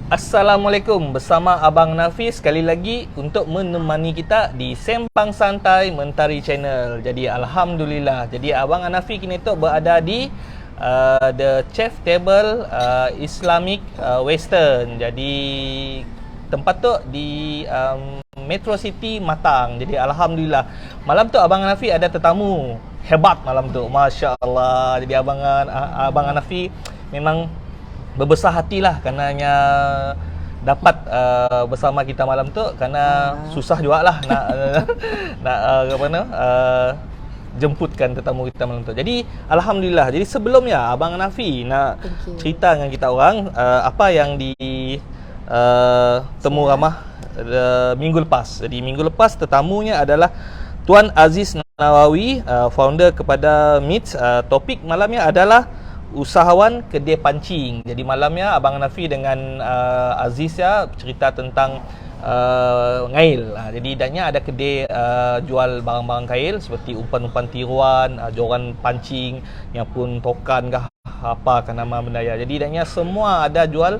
Assalamualaikum, bersama Abang Nafi sekali lagi untuk menemani kita di Sembang Santai Mentari Channel. Jadi Alhamdulillah, jadi Abang Nafi kini tu berada di The Chef Table Islamic Western. Jadi tempat tu di Metro City Matang. Jadi Alhamdulillah, malam tu Abang Nafi ada tetamu hebat malam tu, Masya Allah. Jadi Abang Nafi memang berbesar hatilah karenanya dapat bersama kita malam tu, kerana susah jugalah nak jemputkan tetamu kita malam tu. Jadi Alhamdulillah. Jadi sebelumnya Abang Nafi nak cerita dengan kita orang apa yang di temu ramah minggu lepas. Jadi minggu lepas tetamunya adalah Tuan Aziz Nawawi, founder kepada Meats. Topik malamnya adalah usahawan kedai pancing. Jadi malamnya Abang Nafi dengan Aziz ya cerita tentang ngail. Jadi idanya ada kedai jual barang-barang kail seperti umpan-umpan tiruan, joran pancing yang pun tokan kah apa kan nama benda ya. Jadi idanya semua ada jual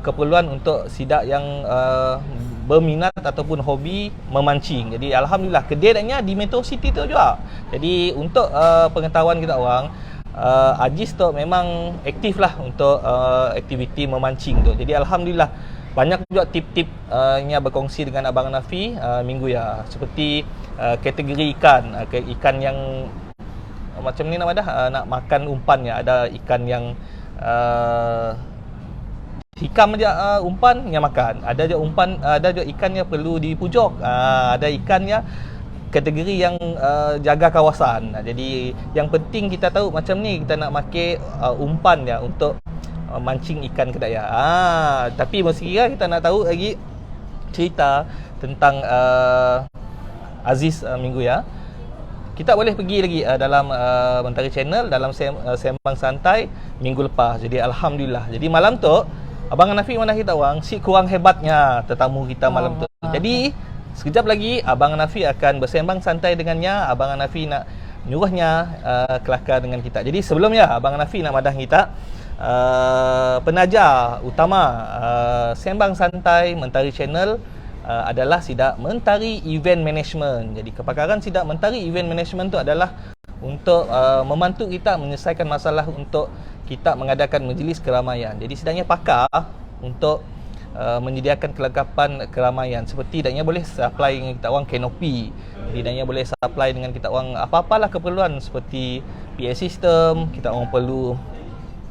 keperluan untuk sidak yang berminat ataupun hobi memancing. Jadi Alhamdulillah kedai idanya di Metro City tu juga. Jadi untuk pengetahuan kita orang, Aziz tu memang aktif lah untuk aktiviti memancing tu. Jadi Alhamdulillah banyak juga tip-tip yang berkongsi dengan Abang Nafi minggu ya. Seperti kategori ikan, ikan yang macam ni nama dah, nak makan umpannya. Ada ikan yang hikam aja umpan yang makan. Ada je umpan, ada je ikan yang perlu dipujok. Ada ikan yang kategori yang jaga kawasan. Jadi yang penting kita tahu macam ni kita nak pakai umpan ya untuk mancing ikan ke daya. Tapi mesti kira kita nak tahu lagi cerita tentang Aziz minggu ya. Kita boleh pergi lagi dalam Mentari Channel dalam Sembang Santai minggu lepas. Jadi Alhamdulillah. Jadi malam tu Abang Nafi mana kita orang si kurang hebatnya tetamu kita malam tu. Jadi sekejap lagi Abang Nafi akan bersembang santai dengannya. Abang Nafi nak nyuruhnya kelakar dengan kita. Jadi sebelumnya Abang Nafi nak madah kita, penaja utama Sembang Santai Mentari Channel adalah Sidak Mentari Event Management. Jadi kepakaran Sidak Mentari Event Management tu adalah untuk membantu kita menyelesaikan masalah untuk kita mengadakan majlis keramaian. Jadi sidaknya pakar untuk menyediakan kelengkapan keramaian. Seperti danya boleh supply dengan kita orang kanopi. Jadi danya boleh supply dengan kita orang apa-apalah keperluan seperti PA system, kita orang perlu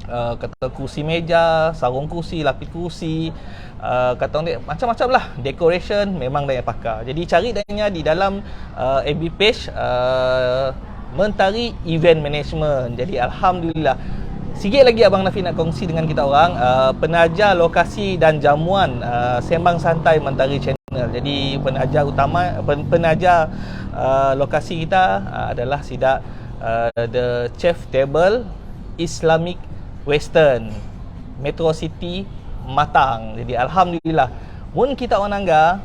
kata kursi meja, sarung kursi, lapis kursi, kata orang macam-macam lah, decoration memang danya pakar. Jadi cari danya di dalam FB page Mentari Event Management. Jadi Alhamdulillah. Sikit lagi Abang Nafi nak kongsi dengan kita orang penaja lokasi dan jamuan Sembang Santai Mentari Channel. Jadi penaja utama, penaja lokasi kita adalah Sidak The Chef Table Islamic Western Metro City Matang. Jadi Alhamdulillah mun kita orang nangga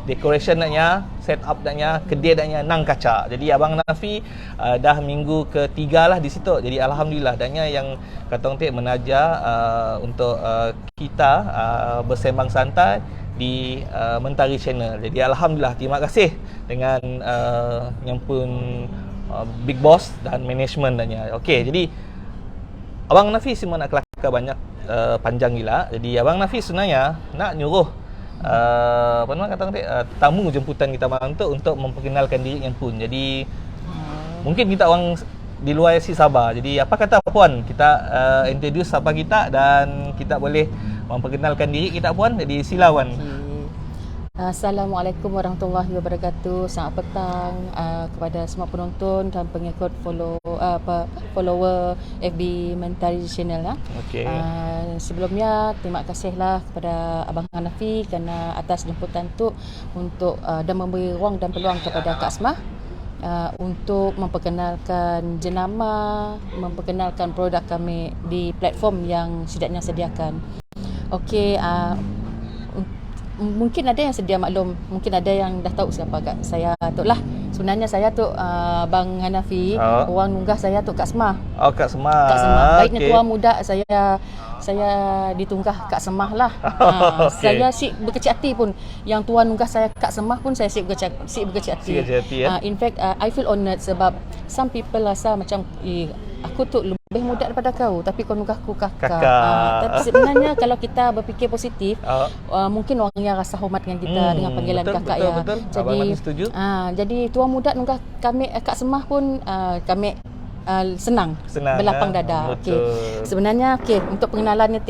decoration naknya, set up naknya, kedai naknya nang kaca. Jadi Abang Nafi dah minggu ketiga lah di situ. Jadi Alhamdulillah danya yang kata orang menaja untuk kita bersembang santai di Mentari Channel. Jadi Alhamdulillah terima kasih dengan yang pun Big Boss dan management danya. Okey, jadi Abang Nafi semua nak kelakar banyak panjang gila. Jadi Abang Nafi sebenarnya nak nyuruh apa nama kata tamu jemputan kita malam tu untuk memperkenalkan diri yang pun. Jadi mungkin kita orang di luar si Sabah. Jadi apa kata puan kita introduce siapa kita dan kita boleh memperkenalkan diri kita puan. Jadi sila puan. Assalamualaikum warahmatullahi wabarakatuh. Selamat petang kepada semua penonton dan pengikut follower FB Mentari Channel. Okay. Sebelumnya terima kasihlah kepada Abang Hanafi kerana atas jemputan tu untuk dan memberi ruang dan peluang kepada Kak Asmah untuk memperkenalkan jenama, memperkenalkan produk kami di platform yang Sidaknya sediakan. Okey, mungkin ada yang sedia maklum, mungkin ada yang dah tahu siapa Kak saya tu lah. Sebenarnya saya tu Bang Hanafi, orang nunggah saya tu Kak Semah. Oh, Kak Semah. Kak Semah. Baiknya tuan muda saya ditunggah Kak Semah lah. Saya si berkecil hati pun yang tuan nunggah saya Kak Semah pun saya si berkecil hati. In fact I feel honoured sebab some people rasa macam aku tu lebih muda daripada kau tapi kau nunggah aku kakak. Tapi sebenarnya kalau kita berfikir positif mungkin orang yang rasa hormat dengan kita dengan panggilan kakak ya. Jadi tuan muda nunggah kami Kak Semah pun kami senang berlapang dada. Okey. Sebenarnya untuk pengenalannya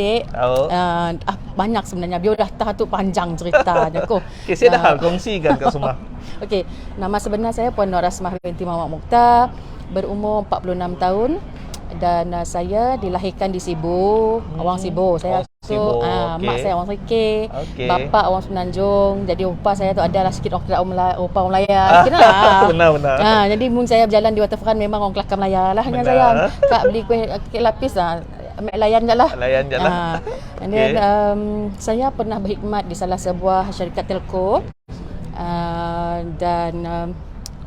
banyak sebenarnya. Biar dah tu panjang ceritanya ko. Okey, saya dah kongsikan Kak Semah. Okey, nama sebenar saya Puan Nur Rasmah binti Muhammad Mukhtar, berumur 46 tahun dan saya dilahirkan di Sibu, orang Sibu. Saya mak saya orang Serikir, bapa orang Semenanjung. Jadi rupa saya tu adalah sikit orang Melayu. Benar. Jadi mun saya berjalan di waterfront memang orang Kelakar Melayu lah dengan saya. Kak beli kuih lapis ambil layan je lah. And then saya pernah berkhidmat di salah sebuah syarikat telco dan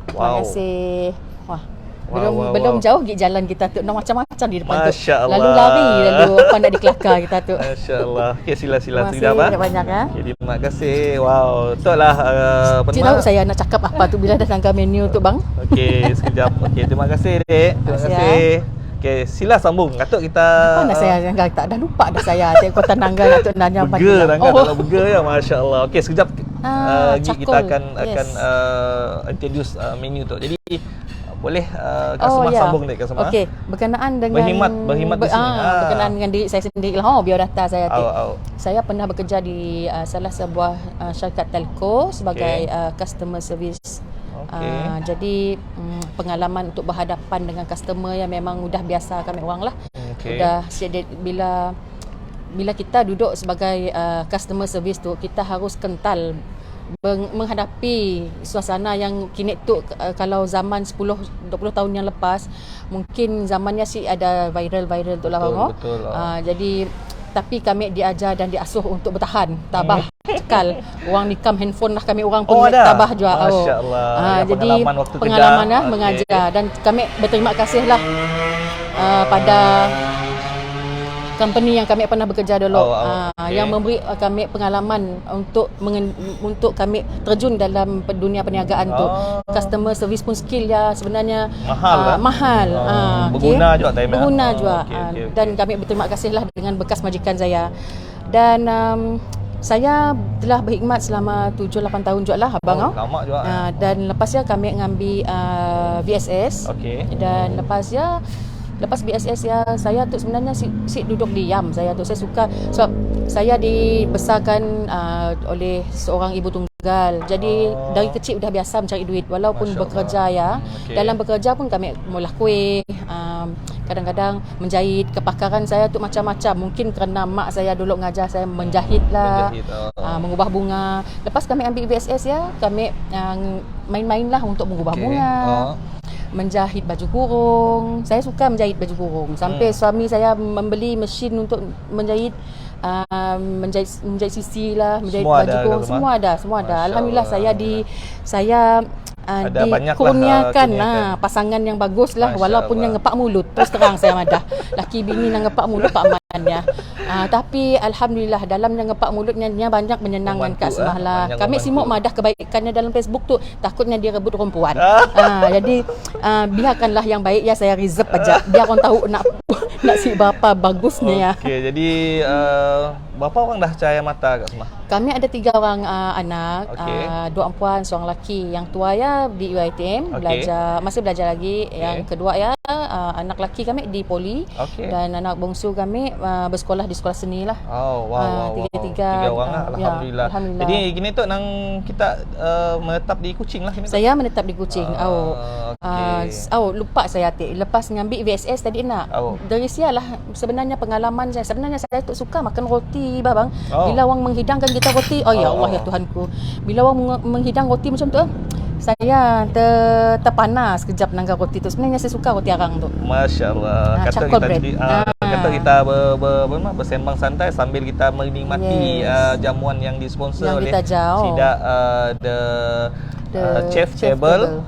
terima kasih. Belum jauh pergi jalan kita tu, macam-macam di depan tu. Lalu lari apa nak dikelakar kita tu. Masya-Allah. Okey, sila sudah banyak terima kasih. Wow, betul lah Cik tahu saya nak cakap apa tu bila dah tangga menu tu bang. Okey, sekejap. Okey, terima kasih Dek. Terima kasih. Okey, sila sambung. Katuk kita apa dah saya tak dah lupa dah saya. Kota Nangga Datuk Nanya Burger dalam burger ya, masya-Allah. Okey, sekejap kita akan introduce menu tu. Jadi boleh Kak Semah sambung Dek Kak Semah. Okey, berkenaan dengan berkhidmat di sini. Berkenaan dengan diri saya sendiri lah. biodata saya. Saya pernah bekerja di salah sebuah syarikat telco sebagai customer service. Jadi pengalaman untuk berhadapan dengan customer yang memang sudah biasa kami orang lah. Sudah bila kita duduk sebagai customer service tu, kita harus kental menghadapi suasana yang kini tu. Kalau zaman 10-20 tahun yang lepas mungkin zamannya ada viral tu lah bang. Jadi tapi kami diajar dan diasuh untuk bertahan, tabah, cekal. Orang nikam handphone lah kami orang pun tabah juga. Masya-Allah. Jadi pengalaman lah mengajar dan kami berterima kasih lah pada company yang kami pernah bekerja dulu, yang memberi kami pengalaman untuk kami terjun dalam dunia perniagaan tu. Customer service pun skill ya sebenarnya mahal. Berguna juga time. Berguna juga. Dan kami berterima kasihlah dengan bekas majikan saya. Dan saya telah berkhidmat selama 7-8 tahun juga lah abang. Lama juga. Dan lepasnya kami mengambil VSS. Dan lepas BSS saya tu sebenarnya duduk diam. Saya suka sebab saya dibesarkan oleh seorang ibu tunggal. Jadi dari kecil dah biasa mencari duit walaupun bekerja ya. Dalam bekerja pun kami mengolah kuih, kadang-kadang menjahit. Kepakaran saya tu macam-macam. Mungkin kerana mak saya dulu mengajar saya menjahit lah, mengubah bunga. Lepas kami ambil VSS ya, kami main-main lah untuk mengubah bunga. Menjahit baju kurung. Saya suka menjahit baju kurung. Sampai suami saya membeli mesin untuk menjahit menjahit sisi lah, menjahit baju kurung. Semua ada. Alhamdulillah saya dikurniakan pasangan yang bagus lah. Walaupun yang ngepak mulut. Terus terang saya madah laki bini yang ngepak mulut Pak Man ya. Tapi alhamdulillah dalam yang ngepak mulutnya banyak menyenangkan Kak Semah lah. Kami simuk madah kebaikannya dalam Facebook tu, takutnya dia rebut perempuan. Jadi biarkanlah yang baik ya, saya reserve aja biar orang tahu nak si bapa bagusnya ya. Jadi berapa orang dah cahaya mata Kak Semah? Kami ada 3 orang anak, 2 perempuan, seorang lelaki. Yang tua ya di UiTM, masih belajar lagi. Yang kedua ya anak lelaki kami di Poli, dan anak bongsu kami bersekolah di sekolah seni lah. Tiga orang lah. Alhamdulillah. Jadi gini tu nang kita menetap di Kuching lah. Saya menetap di Kuching. Lupa saya lepas ngambil VSS tadi nak. Dari sialah sebenarnya pengalaman saya. Sebenarnya saya tu suka makan roti bang. Bila orang menghidangkan kita roti, ya Allah ya Tuhanku. Bila orang menghidang roti macam tu, saya terpanas kejap nangga roti tu. Sebenarnya saya suka roti arang tu. Masya-Allah. Kata kita bersembang santai sambil kita menikmati jamuan yang disponsor oleh Sidak chef table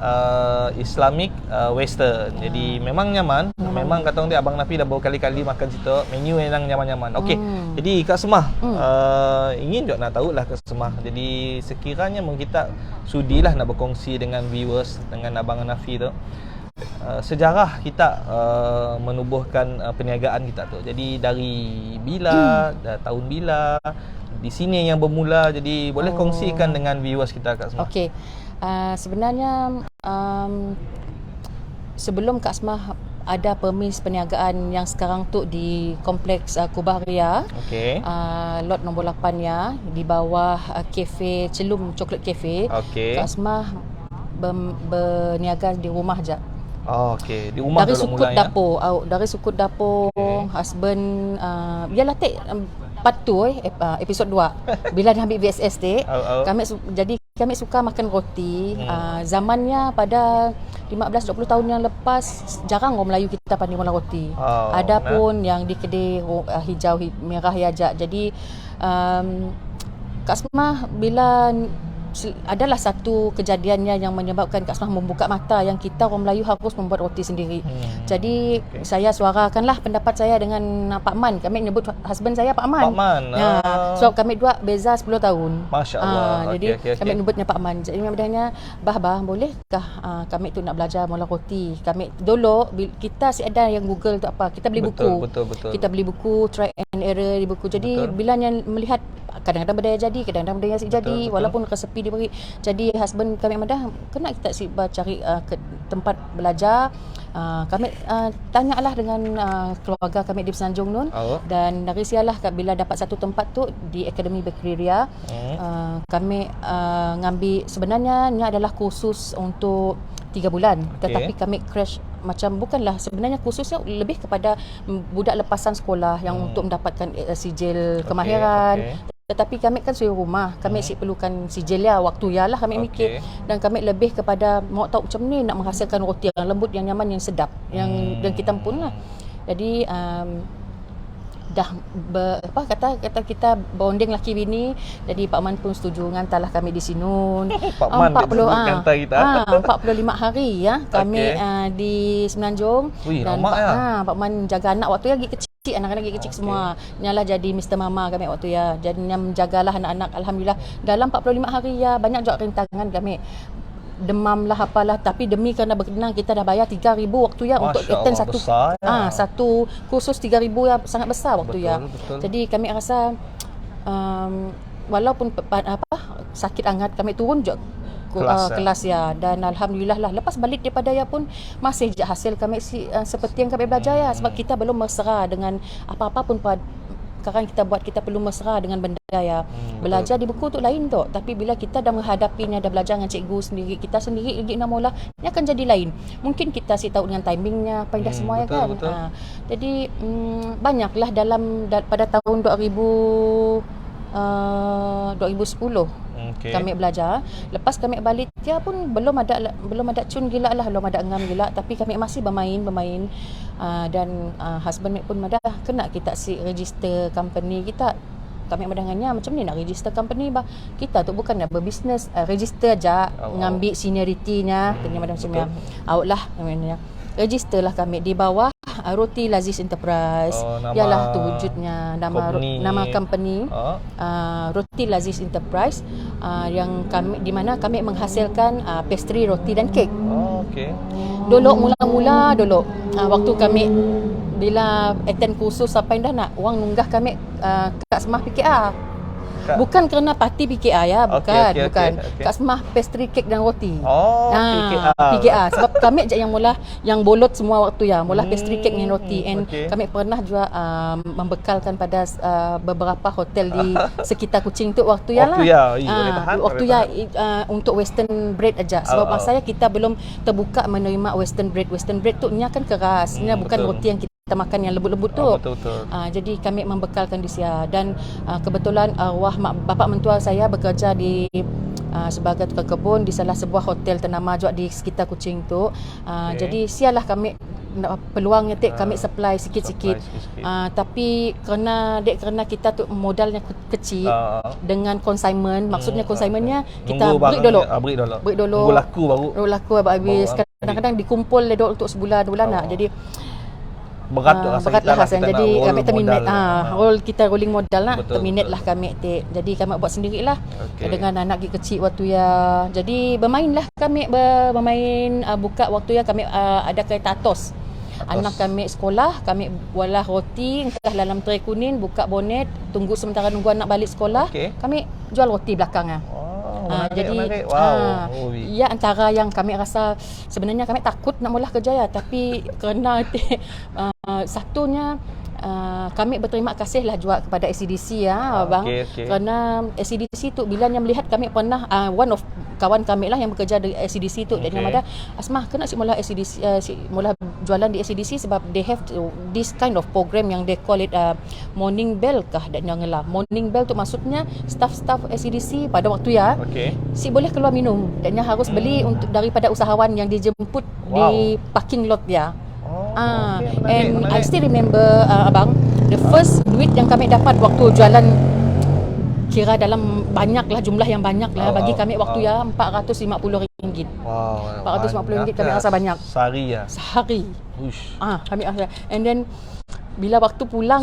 Islamic Western. Jadi memang nyaman. Memang kata orang dia Abang Nafi dah berkali-kali makan situ. Menu memang nyaman-nyaman. Okey. Jadi Kak Semah ingin juga nak tahulah Kak Semah. Jadi sekiranya kita sudilah nak berkongsi dengan viewers dengan Abang Nafi tu. Sejarah kita menubuhkan perniagaan kita tu. Jadi dari bila, tahun bila, di sini yang bermula. Jadi boleh kongsikan dengan viewers kita Kak Semah. Okey. Sebenarnya sebelum Kak Semah ada permis perniagaan yang sekarang tu di Kompleks Kubah Ria. Okey. Lot nombor 8 ya, di bawah kafe Celum Chocolate Cafe. Okey. Kak Semah berniaga di rumah je. Okey, di rumah Dari dulu sukut mulanya. dapur, dari sukut dapur, husband biarlah part 2 episod 2 bila dah ambil VSS kami suka makan roti. Zamannya pada 15-20 tahun yang lepas jarang orang Melayu kita pandai makan roti. Ada pun yang di kedai hijau merah aja. Jadi Kak Semah bila adalah satu kejadiannya yang menyebabkan Kak Semah membuka mata yang kita orang Melayu harus membuat roti sendiri. Jadi saya suarakanlah pendapat saya dengan Pak Man. Kami nyebut husband saya Pak Man. Pak Man. Sebab kami dua beza 10 tahun. Masya-Allah. Jadi kami nyebutnya Pak Man. Jadi memangnya bah bolehkah kami tu nak belajar mula roti. Kami dulu kita ada yang Google tu apa. Kita beli buku. Betul. Kita beli buku try and error di buku. Jadi bila yang melihat kadang-kadang benda jadi, kadang-kadang benda yang jadi, walaupun resepi diberi. Jadi husband kami madah kena kita cari ke tempat belajar. Kami tanyalah dengan keluarga kami di Semenanjung Nun. Dan dari sialah bila dapat satu tempat tu di Akademi Bakery Ria. Kami ngambil, sebenarnya ini adalah kursus untuk 3 bulan. Tetapi kami crash macam bukanlah, sebenarnya khususnya lebih kepada budak lepasan sekolah yang untuk mendapatkan sijil kemahiran. Tetapi kami kan suri rumah, kami perlukan sijil waktu lah kami mikir. Dan kami lebih kepada mau tahu macam ni nak menghasilkan roti yang lembut, yang nyaman, yang sedap, yang dan kita pun lah. Jadi dah kata kita bonding laki bini. Jadi Pak Man pun setuju ngantarlah kami di Sinun. Pak Man 45 hari ya kami di Semenanjung. Dan Pak Man jaga anak waktu lagi kecil, anak-anak lagi kecil semua. Nyalah jadi Mr. Mama kami waktu ya. Jadi menjagalah anak-anak. Alhamdulillah dalam 45 hari ya banyak juga rintangan kami. Demam lah apalah, tapi demi kerana berkenang kita dah bayar 3,000 waktu ya untuk attend satu satu kursus 3,000 ya, sangat besar waktu betul. Jadi kami rasa walaupun sakit hangat kami turun je kelas ya. Dan alhamdulillah lah lepas balik daripada ya pun masih je hasil kami seperti yang kami belajar ya, sebab kita belum mesra dengan apa-apa pun sekarang kita buat, kita perlu mesra dengan benda ya. Belajar di buku tu lain tu, tapi bila kita dah menghadapinya, dah belajar dengan cikgu sendiri, kita sendiri di mula, ini akan jadi lain. Mungkin kita tahu dengan timingnya apa dah semua ya kan. Jadi banyaklah pada tahun 2010 kami belajar. Lepas kami balik dia pun belum ada cun gila lah, belum ada ngam gila, tapi kami masih bermain dan husband pun madah kena kita register company kita. Kami madangannya macam ni nak register company kita tu bukan nak berbisnes, register aja, ngambil seniority-nya, kena macam ni. Awaklah namanya. Registerlah kami di bawah Roti Laziz Enterprise. Ialah tu wujudnya nama company. Roti Laziz Enterprise yang kami di mana kami menghasilkan pastry, roti dan kek. Dulu mula-mula waktu kami bila attend kursus sampai dah nak orang nunggah kami Kak Semah PKR. Bukan kerana parti PKR ya, bukan. Kak Semah pastry, kek dan roti. PKR. Sebab kami je yang mula yang bolot semua waktu ya, mula pastry, kek dan roti. And kami pernah juga membekalkan pada beberapa hotel di sekitar Kuching tu waktu ya lah. Waktu ya untuk western bread aja. Sebab masa kita belum terbuka menerima western bread. Western bread tu nya kan keras, nya bukan roti yang kita makan yang lembut-lembut tu. Jadi kami membekalkan di sia. Dan kebetulan arwah bapa mentua saya bekerja di sebagai tukang kebun di salah sebuah hotel ternama juga di sekitar Kuching tu. Jadi sialah kami peluangnya kami supply sikit-sikit. Tapi kerana kita tu modalnya kecil dengan consignment, maksudnya consignmentnya kita break dulu. Tunggu laku baru habis. Kadang-kadang dikumpul untuk sebulan 2 bulan nak. Jadi berat tu rasa berat kita lah Hasan. Jadi kami terminate kita rolling modal lah. Betul, Terminate lah kami jadi kami buat sendirilah. Dengan anak kecil waktu ya. Jadi bermainlah kami bermain buka waktu ya kami ada kereta atos. Anak kami sekolah, kami buatlah roti entah dalam tray kuning, buka bonet, tunggu sementara nunggu anak balik sekolah. Kami jual roti belakang jadi ya antara yang kami rasa sebenarnya kami takut nak mula kerja ya, tapi kerana satunya kami berterima kasih lah juga kepada ACDC abang. Kerana ACDC tu bila yang melihat kami pernah one of kawan kami lah yang bekerja di ACDC tu dia nama dia Asmah kena si mula ACDC mula jualan di ACDC sebab they have this kind of program yang they call it morning bell kah dan yang lah morning bell tu maksudnya staff ACDC pada waktu ya si boleh keluar minum dan harus beli untuk daripada usahawan yang dijemput di parking lot dia. And I still remember abang, the first duit yang kami dapat waktu jualan kira dalam banyaklah jumlah yang banyaklah bagi kami waktu ya RM450. RM450 kami rasa banyak. Sehari. Kami rasa. And then bila waktu pulang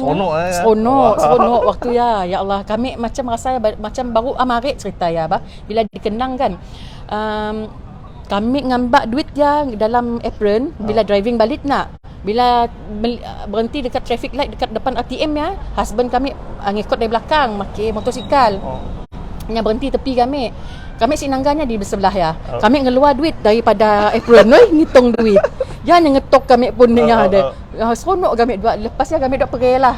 seronok waktu ya Allah kami macam rasa macam baru amarit cerita ya abang. Bila dikenang kan kami ngambak duit ya dalam apron bila driving balik nak. Bila berhenti dekat traffic light dekat depan ATM ya, husband kami ngikut dari belakang pakai motosikal. Yang berhenti tepi kami. Kami sinangganya di sebelah ya. Kami ngeluar duit daripada apron ngitung duit. Ya ngetok kami pun ada. Seronok kami buat. Lepas ya kami dok pergi lah.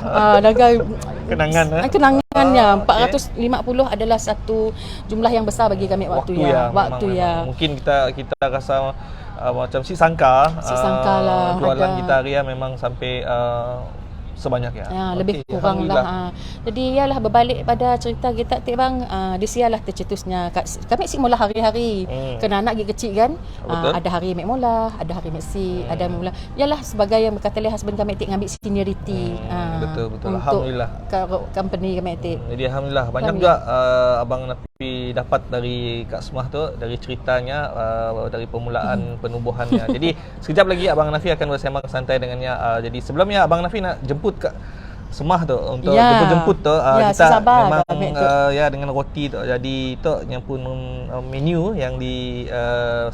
Kenangannya 450 adalah satu jumlah yang besar bagi kami waktu ya. Mungkin kita rasa macam si sangka lah jualan kita Ria memang sampai sebanyak lebih kurang lah. Jadi ialah berbalik pada cerita kita bang, disialah tercetusnya kami si mula hari-hari kena anak kecil kan. Ada hari ambil mula, ada hari ambil ada mula. Ialah sebagai yang berkata husband kami ngambil seniority. Betul untuk alhamdulillah company kami jadi alhamdulillah banyak juga abang Nafi dapat dari Kak Smah tu, dari ceritanya, dari permulaan penubuhannya. Jadi sekejap lagi abang Nafi akan bersembang santai dengannya. Jadi sebelumnya abang Nafi nak jemput Kak Smah tu untuk jemput tu kita memang dengan roti tu. Jadi tu yang pun menu yang di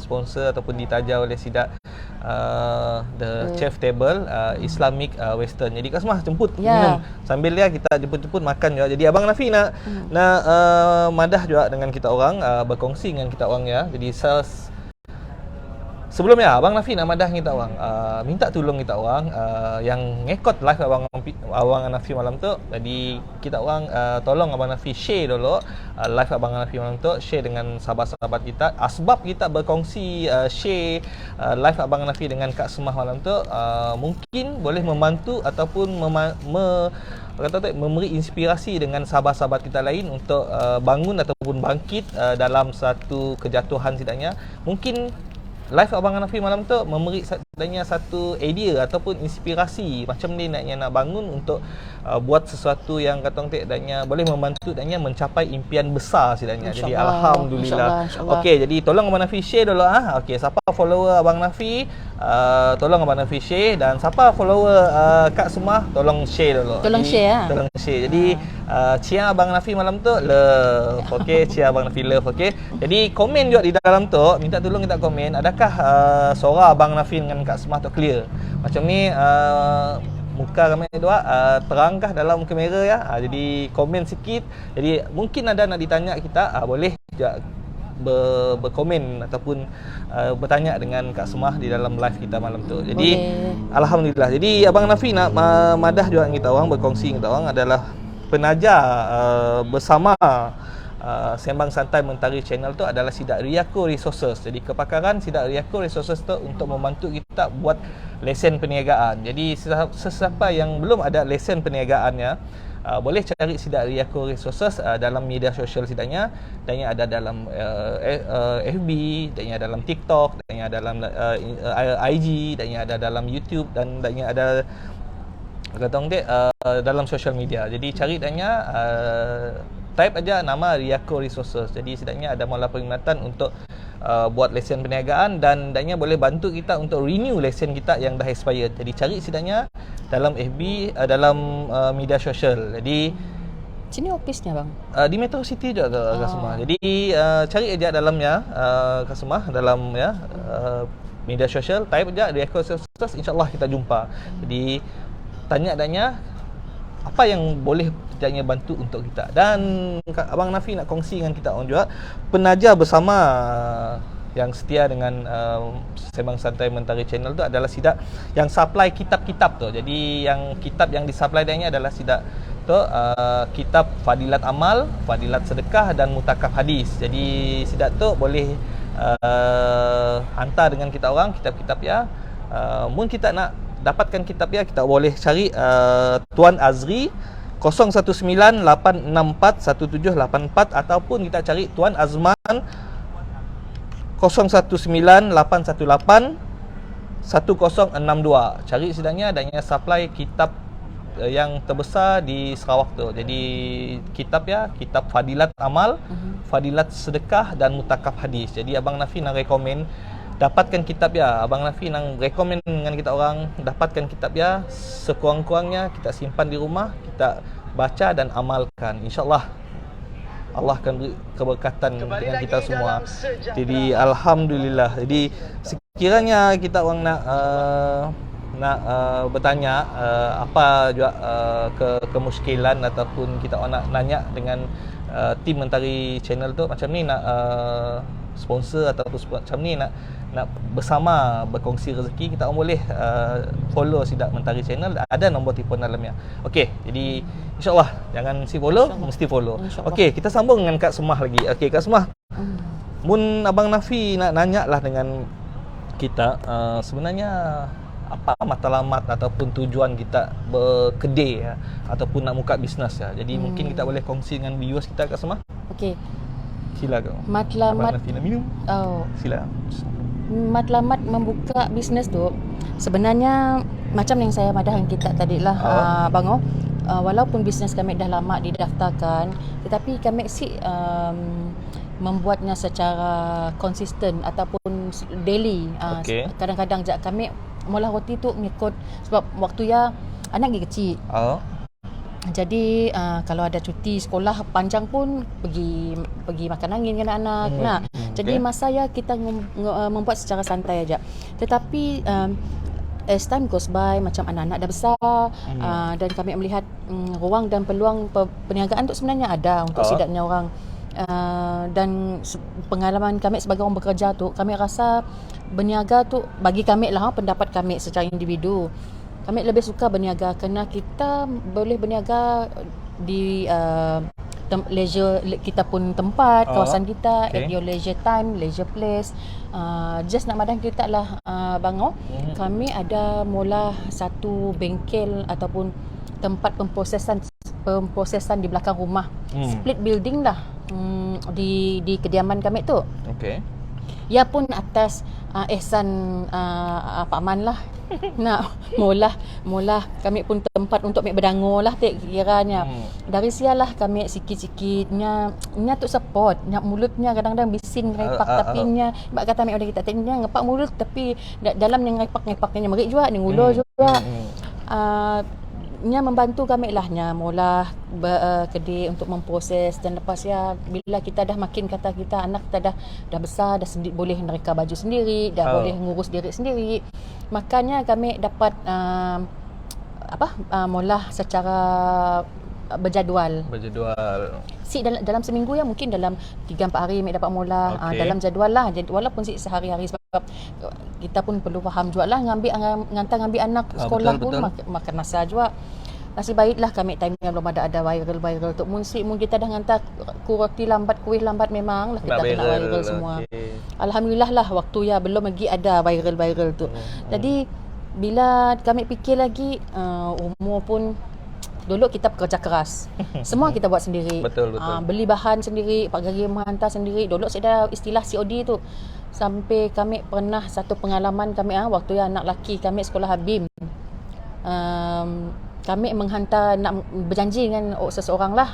sponsor ataupun ditaja oleh Sidak the chef table Islamic Western. Jadi Kak Smah jemput minum sambil kita jemput makan juga. Jadi abang Nafi nak madah juga dengan kita orang, berkongsi dengan kita orang ya. Jadi sebelumnya abang Nafi nak madah kita orang, minta tolong kita orang yang ngekot live abang Nafi malam tu. Jadi kita orang tolong abang Nafi share dulu live abang Nafi malam tu, share dengan sahabat-sahabat kita. Asbab kita berkongsi share live abang Nafi dengan Kak Smah malam tu mungkin boleh membantu ataupun memberi inspirasi dengan sahabat-sahabat kita lain untuk bangun ataupun bangkit dalam satu kejatuhan setidaknya. Mungkin live abang Nafi malam tu memberi setidaknya satu idea ataupun inspirasi macam ni nak bangun untuk buat sesuatu yang kata orang setidaknya boleh membantu setidaknya mencapai impian besar setidaknya. Jadi alhamdulillah. Okey, jadi tolong abang Nafi share dulu Okey, siapa follower abang Nafi tolong abang Nafi share, dan siapa follower Kak Smah tolong share dulu. Tolong share. Jadi cia abang Nafi malam tu love. Okey, cia abang Nafi love. Okey. Jadi komen juga di dalam tu, minta tolong kita komen adakah suara abang Nafi dengan Kak Smah tu clear. Macam ni muka kami dua terangkah dalam kamera ya. Jadi komen sikit. Jadi mungkin ada nak ditanya kita, boleh juga berkomen ataupun bertanya dengan Kak Smah di dalam live kita malam tu. Jadi alhamdulillah. Jadi abang Nafi nak madah juga kita orang, berkongsi kita orang adalah penaja bersama Sembang Santai Mentari Channel tu adalah Sidak Riako Resources. Jadi kepakaran Sidak Riako Resources tu untuk membantu kita buat lesen perniagaan. Jadi sesiapa yang belum ada lesen perniagaannya, boleh cari Sidak Riako Resources dalam media sosial Sidaknya. Dan yang ada dalam FB, dan yang dalam TikTok, dan yang dalam IG, dan yang ada dalam YouTube, dan yang ada dalam social media. Jadi cari dannya, type aja nama Riako Resources. Jadi Sidaknya ada mula perkhidmatan untuk buat lesen perniagaan, dan dannya boleh bantu kita untuk renew lesen kita yang dah expired. Jadi cari Sidaknya dalam FB, dalam media sosial. Jadi Sini ofisnya bang? Di Metro City juga Kak Semah. Jadi cari aja dalamnya Kak Semah, dalam media sosial, type aja Riako Resources, insyaAllah kita jumpa. Jadi tanya adanya apa yang boleh Sidaknya bantu untuk kita. Dan Abang Nafi nak kongsi dengan kita orang juga, penaja bersama yang setia dengan Sembang Santai Mentari Channel tu adalah Sidak yang supply kitab-kitab tu. Jadi yang kitab yang disupply dannya adalah Sidak tu, kitab Fadilat Amal, Fadilat Sedekah dan Mutakaf Hadis. Jadi Sidak tu boleh hantar dengan kita orang kitab-kitab ya. Mungkin kita nak dapatkan kitab ya, kita boleh cari Tuan Azri 0198641784, ataupun kita cari Tuan Azman 0198181062. Cari Sidaknya adanya supply kitab yang terbesar di Sarawak tu. Jadi kitab ya, kitab Fadilat Amal, Fadilat Sedekah dan Mutakaf Hadis. Jadi Abang Nafi nak rekomen dapatkan kitab ya. Abang Nafi nang rekomen dengan kita orang dapatkan kitab ya, sekurang-kurangnya kita simpan di rumah, kita baca dan amalkan. InsyaAllah Allah akan beri keberkatan dengan kita semua. Jadi alhamdulillah. Jadi sekiranya kita orang nak bertanya apa juga kemuskilan, ataupun kita orang nak nanya dengan tim Mentari Channel tu, macam ni nak sponsor ataupun macam ni nak bersama berkongsi rezeki, kita orang boleh follow Sidak Mentari Channel, ada nombor telefon dalamnya. Okey, jadi insyaAllah jangan si follow, mesti follow. Okey, kita sambung dengan Kak Semah lagi. Okey Kak Semah, mun Abang Nafi nak nanya lah dengan kita, sebenarnya apa matlamat ataupun tujuan kita berkedai ya, ataupun nak buka bisnes ya. Jadi mungkin kita boleh kongsi dengan viewers kita Kak Semah. Okey. Silakan. Matlamat Abang Nafi nak minum? Sila. Matlamat membuka bisnes tu sebenarnya macam yang saya madahkan kita tadi lah, Bang walaupun bisnes kami dah lama didaftarkan, tetapi kami membuatnya secara konsisten ataupun daily. Kadang-kadang kami mula roti tu mengikut, sebab waktu ya anak lagi kecil. Jadi kalau ada cuti sekolah panjang pun pergi makan angin dengan anak. Jadi masa ya kita membuat secara santai aja. Tetapi as time goes by, macam anak-anak dah besar, dan kami melihat ruang dan peluang perniagaan tu sebenarnya ada untuk Sidaknya orang. Dan pengalaman kami sebagai orang bekerja tu, kami rasa berniaga tu bagi kami lah, pendapat kami secara individu, kami lebih suka berniaga kerana kita boleh berniaga di leisure kita pun tempat, kawasan kita, at your leisure time, leisure place. Just nak madan kita lah, Bang kami ada mula satu bengkel ataupun tempat pemprosesan di belakang rumah. Split building lah, di kediaman kami tu. Ya pun atas ihsan Pak Man lah. Nak mula kami pun tempat untuk ambil berdangur lah kiranya. Dari sialah kami sikit-sikitnya tu support. Nak mulutnya kadang-kadang bising ngerepak, tapi nya bak kata ambil orang kita tanya ngepak mulut, tapi dalam yang ngepak-ngepaknya merik juga, ni ngulur juga. Nya membantu kami lah, nya mula kedai untuk memproses, dan lepas ya bila kita dah makin kata kita anak kita dah besar, dah boleh mereka baju sendiri, dah boleh ngurus diri sendiri, makanya kami dapat mula secara berjadual. Dalam seminggu ya, mungkin dalam 3-4 hari kami dapat mula dalam jadual lah. Jadi walaupun sehari-hari, sebab kita pun perlu faham juga lah ngantar anak sekolah pun makan masa juga. Nasib baiklah kami time yang belum ada viral tu. Mun kita dah hantar roti lambat, kuih lambat, memang lah kita kena viral semua. Alhamdulillah lah waktu ya belum lagi ada viral tu. Jadi bila kami fikir lagi, umur pun Dulu kita pekerja keras. Semua kita buat sendiri. Betul. Beli bahan sendiri, Pak Gari menghantar sendiri. Dulu saya ada istilah COD tu. Sampai kami pernah satu pengalaman kami waktu yang anak lelaki kami sekolah Habim. Kami menghantar, nak berjanji dengan seseorang lah,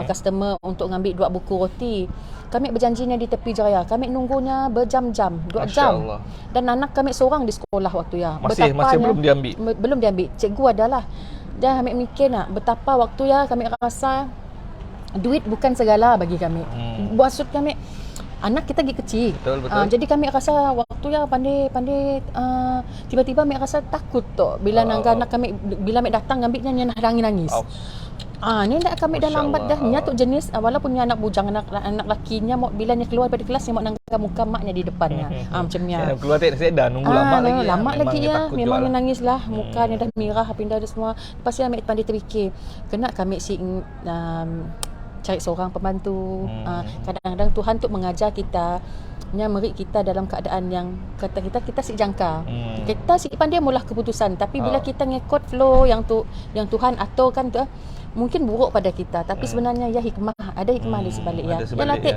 customer untuk ngambil 2 buku roti. Kami berjanjinya di tepi jaya. Kami nunggunya berjam-jam, 2 jam. Allah. Dan anak kami seorang di sekolah waktu ya. Masih belum diambil. Belum diambil. Cikgu adalah. Dan kami mikir betapa waktu ya kami rasa duit bukan segala bagi kami. Maksud kami anak kita lagi kecil. Betul. Jadi kami rasa waktu ya pandai tiba-tiba kami rasa takut tu bila anak kami bila kami datang ambilnya nangis. Ni dah kami dah lambat dah. Nya tu jenis walaupun nya anak bujang anak lakinya bila nya keluar dari kelas nya mau nangka muka maknya di depannya. Macam nya. Keluar tak dah nunggu lama lagi. Lama lagi ya. Memang dia nangis lah. Mukanya dah merah pindah dah semua. Lepas dia ambil pandai terfikir. Kena kami cari seorang pembantu. Kadang-kadang Tuhan tu mengajar kita merik kita dalam keadaan yang kata kita si jangka. Kita si pandai mula keputusan, tapi bila kita ngikut flow yang Tuhan aturkan tu mungkin buruk pada kita, tapi sebenarnya ya hikmah, ada hikmah di sebalik ya.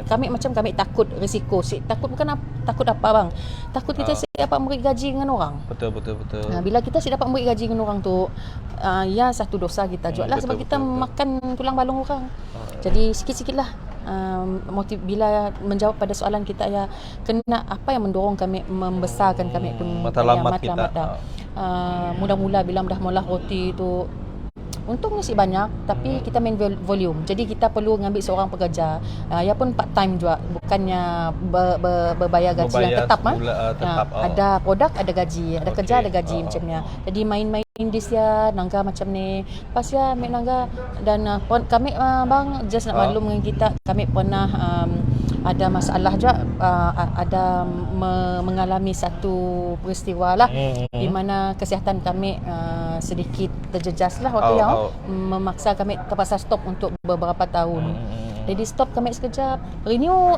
Kami takut risiko. Takut bukan takut apa bang. Takut kita dapat memberi gaji dengan orang. Betul. Bila kita dapat memberi gaji dengan orang tu, ya satu dosa kita jual lah sebab kita makan tulang balung orang. Jadi sikit-sikitlah motif bila menjawab pada soalan kita ya, kena apa yang mendorong kami membesarkan kami pun matlamat kita. Mula-mula bila dah mula roti tu untungnya sih banyak, tapi kita main volume. Jadi kita perlu ngambil seorang pekerja. Ya pun part time juga, bukannya berbayar gaji yang tetap. Ada produk, ada gaji, ada kerja, ada gaji macamnya. Jadi main-main di sia nangga macam ni. Pas ya main nangga dan kami bang just nak maklum dengan kita, kami pernah ada masalah juga, ada mengalami satu peristiwa lah di mana kesihatan kami sedikit terjejas lah waktu yang memaksa kami terpaksa stop untuk beberapa tahun. Jadi stop kami sekejap. Renew,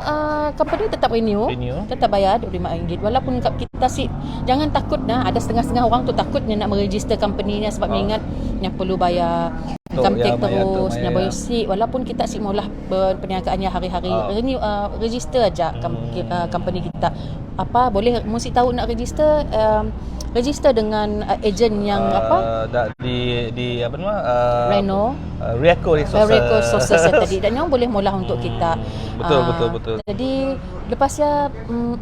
company tetap renew. Tetap bayar RM25. Walaupun kita jangan takut ada setengah-setengah orang tu takutnya nak meregister company-nya sebab ingat yang perlu bayar income tax terus, nak bayar walaupun kita maulah perniagaannya hari-hari. Renew, register aja company kita. Apa boleh mesti tahu nak register, register dengan ejen yang di apa nama Reno Rieko Resources tadi, dan yang boleh mula untuk kita. Betul. Jadi lepas ya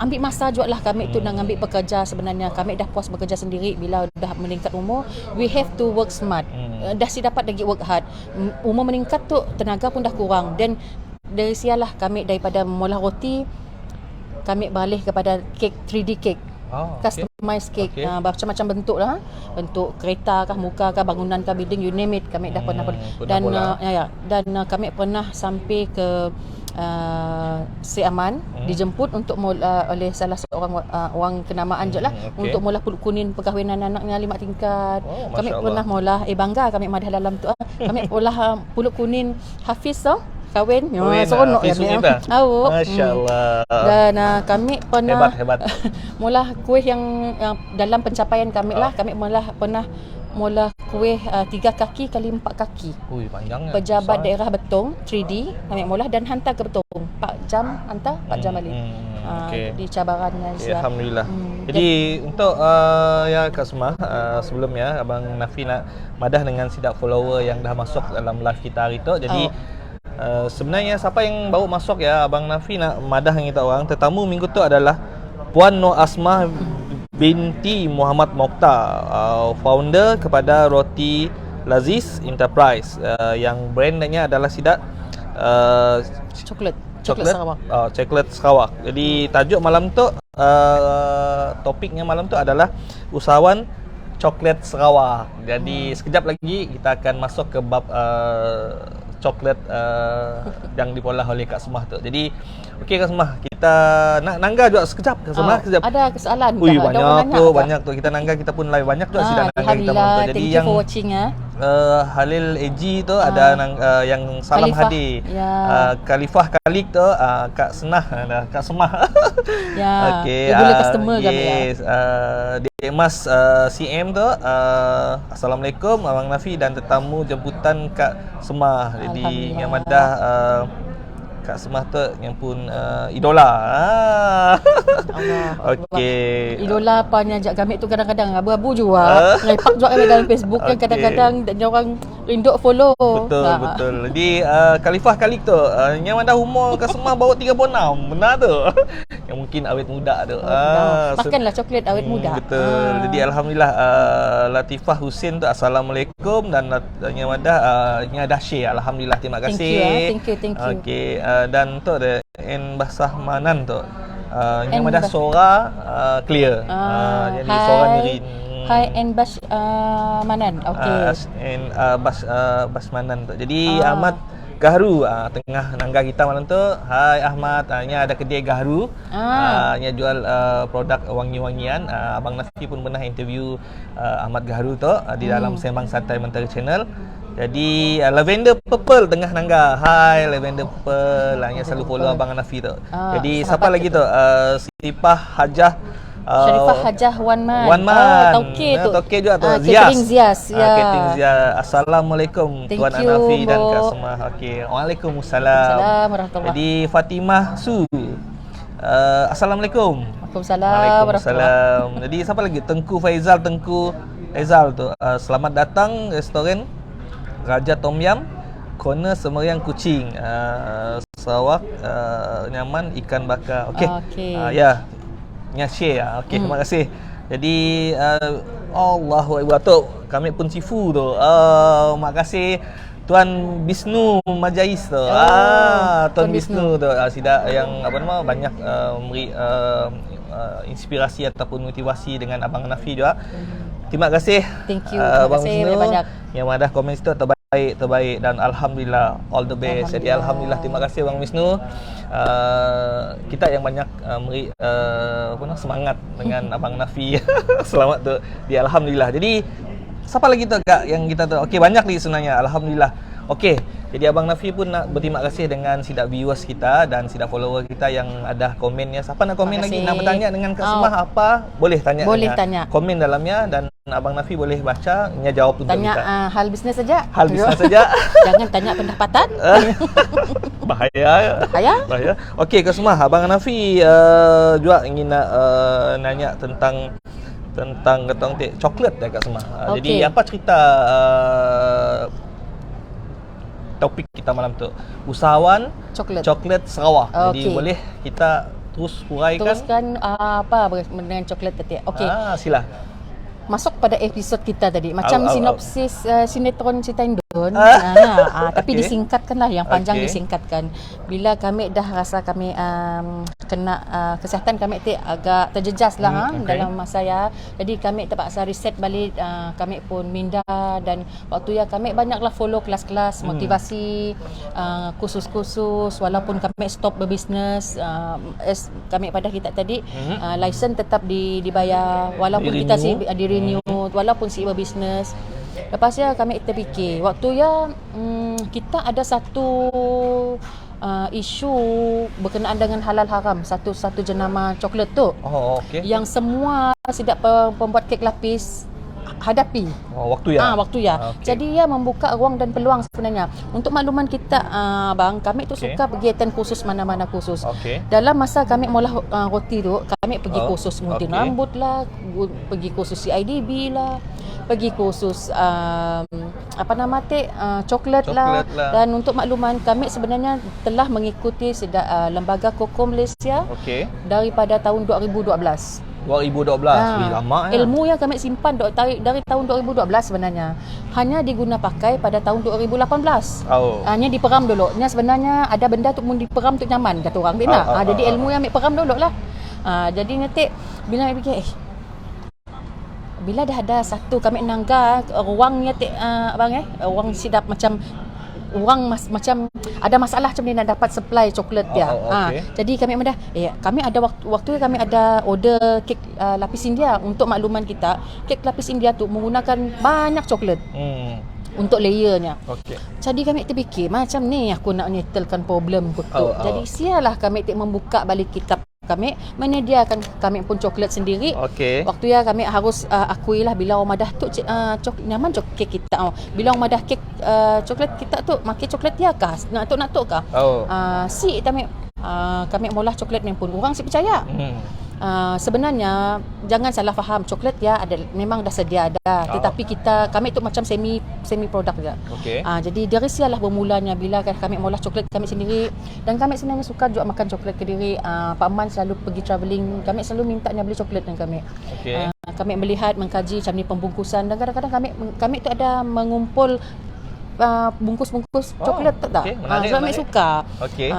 ambil masa juga lah kami tu nak ambil pekerja. Sebenarnya kami dah puas bekerja sendiri. Bila dah meningkat umur, we have to work smart. Dah dapat lagi work hard. Umur meningkat tu tenaga pun dah kurang, dan dari sialah kami daripada mula roti kami beralih kepada kek 3D kek. Customize cake, macam-macam bentuk lah, bentuk kereta kah, muka kah, bangunan kah, building, you name it, kami dah pernah dan kami pernah sampai ke Sri Aman, dijemput untuk oleh salah seorang orang kenamaan je lah, untuk mula pulut kuning perkahwinan anaknya 5 tingkat. Kami pernah mula bangga kami madah dalam tu kami mula pulut kuning Hafiz kahwin. Seronok ya. Masya-Allah. Dan kami pernah hebat. mula kuih yang dalam pencapaian kami lah, kami pernah mula kuih 3 kaki kali 4 kaki. Panjangnya. Pejabat daerah Betong 3D kami mula dan hantar ke Betong. 4 jam hantar, 4 jam balik. Di cabarannya alhamdulillah. Jadi untuk ya Kak Semah, sebelumnya Abang Nafi nak madah dengan sidak follower yang dah masuk dalam live kita hari tu. Jadi sebenarnya siapa yang baru masuk ya, Abang Nafi nak madah dengan kita orang. Tetamu minggu tu adalah Puan Nur Asmah binti Muhammad Mokhtar, founder kepada Roti Laziz Enterprise, yang brandnya adalah sidak Coklat Sarawak. Coklat Sarawak. Jadi tajuk malam tu, topiknya malam tu adalah usahawan coklat Sarawak. Jadi sekejap lagi kita akan masuk ke bab coklat yang dipolah oleh Kak Semah tu. Jadi okey Kak Semah, kita nak nangga juga sekejap Kak Semah. Ada kesalahan banyak tu kita nangga, kita pun live banyak tu sidang nangga kita. Jadi thank you for watching Halil AG tu ada yang salam Khalifah. hadir. Ya. Khalifah Kalik tu Kak Senah, Kak Semah. Ya, Okey. regular customer kami ya. Yes. Dek Mas CM tu Assalamualaikum Abang Nafi dan tetamu jemputan Kak Semah. Jadi Alhamdulillah. yang madah Kak Semah tu yang pun idola. Allah. Okey. Idola apanya ajak kami tu kadang-kadang abu-abu juga. Ngaipak juga kami dalam Facebook kan Okey. kadang-kadang dia orang rindu follow. Betul, betul. Jadi Khalifah Kalik tu yang ada umur Kak Semah bawa 36. Benar tu. Yang mungkin awet muda tu. Makanlah coklat awet muda. Betul. Jadi alhamdulillah Latifah Husin tu assalamualaikum dan yang ada yang ada share. Alhamdulillah, terima kasih. Thank you. Okey, dan tu ada En Basah Manan tu. Yang ada Bas- suara clear. Jadi suara nyerin. Hai Enbas Manan. Okey. Basmanan tu. Jadi Ahmad Gahru tengah nangga kita malam tu. Hai Ahmad, nya ada kedai Gahru. Nya jual produk wangi-wangian. Abang Nafi pun pernah interview Ahmad Gahru tu di dalam Sembang Santai Mentari Channel. Jadi Lavender Purple tengah nangga. Hai Lavender Purple, yang selalu follow Abang Nafi tu. Jadi siapa lagi tu? Sipah Hajah Sharifah Hajah Wan Man. Tauke tu. Tauke juga tu. Catering Zias. Ya. Catering Zias. Assalamualaikum Thank Tuan you, Anafi dan Mbok. Kak Semah. Okey. Waalaikumsalam. Assalamualaikum warahmatullahi. Jadi Fatimah Su. Assalamualaikum. Waalaikumsalam. Jadi siapa lagi? Tengku Faizal tu. Selamat datang restoran Raja Tom Yam, corner Semeriang Kuching. Sawak nyaman ikan bakar. Okey. Ya. Nya share. Okey, terima kasih. Jadi Allahu Akbar tu. Kami pun sifu tu. Terima kasih Tuan Bisnu Majais tu. Tuan Bisnu tu sida yang banyak memberi inspirasi ataupun motivasi dengan Abang Nafi juga. Terima kasih. Thank you. Abang Terima kasih Bisnu banyak. yang ada komen situ terbaik dan alhamdulillah all the best. Jadi alhamdulillah, terima kasih Abang Bisnu. Kita yang banyak memberi semangat dengan Abang Nafi. Selamat tu di alhamdulillah. Jadi siapa lagi tu Kak yang kita tu? Okey, banyak lagi sebenarnya. Alhamdulillah. Okey, jadi Abang Nafi pun nak berterima kasih dengan sidak viewers kita dan sidak follower kita yang ada komennya. Siapa nak komen lagi, nak bertanya dengan Kak Semah apa? Boleh tanya. Tanya. Komen dalamnya dan Abang Nafi boleh baca, nya jawab untuk tanya kita. hal bisnes saja. Hal bisnes saja. Jangan tanya pendapatan. Bahaya. Okey, Kak Semah, Abang Nafi juga ingin nak nanya tentang ketong coklat dah Kak Semah. Jadi apa cerita topik kita malam tu? Usahawan coklat Sarawak. Jadi boleh kita teruskan apa dengan coklat tadi. Okey. Sila. Masuk pada episod kita tadi macam sinopsis sinetron Cerita Indon. Tapi disingkatkanlah, yang panjang disingkatkan. Bila kami dah rasa kami kena kesihatan kami agak terjejas lah dalam masa ya. Jadi kami terpaksa reset balik, kami pun minda dan waktu ya kami banyaklah follow kelas-kelas motivasi, kursus-kursus walaupun kami stop berbisnes. Kami pada kita tadi license tetap dibayar walaupun kita renew walaupun si berbisnes. Lepas ya kami terfikir waktu ya kita ada satu isu berkenaan dengan halal haram, satu jenama coklat tu. Yang semua sidak pembuat kek lapis hadapi waktu ya. Jadi ya membuka ruang dan peluang sebenarnya. Untuk makluman kita bang, kami tu suka pergi attend kursus mana-mana kursus. Dalam masa kami mula roti tu, kami pergi kursus gunting rambut lah, pergi kursus CIDB lah, pergi kursus coklat lah. Dan untuk makluman kami sebenarnya telah mengikuti lembaga Koko Malaysia daripada tahun 2012. 2012 lama ya. Ilmu yang kami simpan dari tahun 2012 sebenarnya hanya diguna pakai pada tahun 2018. Hanya diperam dulu. Sebenarnya ada benda tu mun diperam tu nyaman kata orang dia nak. Jadi ilmu yang ambil peram dulu lah. Jadi nanti bila ambil fikir bila dah ada satu kami nangga ruangnya ruang sidap macam orang macam ada masalah macam ni nak dapat supply coklat dia. Jadi kami kami ada waktu kami ada order kek lapis India. Untuk makluman kita, kek lapis India tu menggunakan banyak coklat. untuk layernya. Okey. Jadi kami terfikir macam ni aku nak nettlekan problem kutuk. Jadi sialah kami membuka balik kitab kami, menyediakan kami pun coklat sendiri. Okey. Waktu ya kami harus akuilah bila orang madah tu nyaman kek kita. Bila orang madah kek coklat kita tu makan coklat dia kah? Nak tu kah? Si kami mula coklat ni pun orang si percaya. Sebenarnya jangan salah faham, coklat ya ada memang dah sedia ada, tetapi kami tu macam semi produk je. Okey. Jadi dari sialah bermulanya bila kami mula coklat kami sendiri, dan kami sebenarnya suka juga makan coklat Kediri. Pak Man selalu pergi travelling, kami selalu mintanya beli coklat dengan kami. Okey. Kami melihat mengkaji macam ni pembungkusan, dan kadang-kadang kami tu ada mengumpul bungkus-bungkus coklat tak? Okay, menarik, so kami suka. Okay.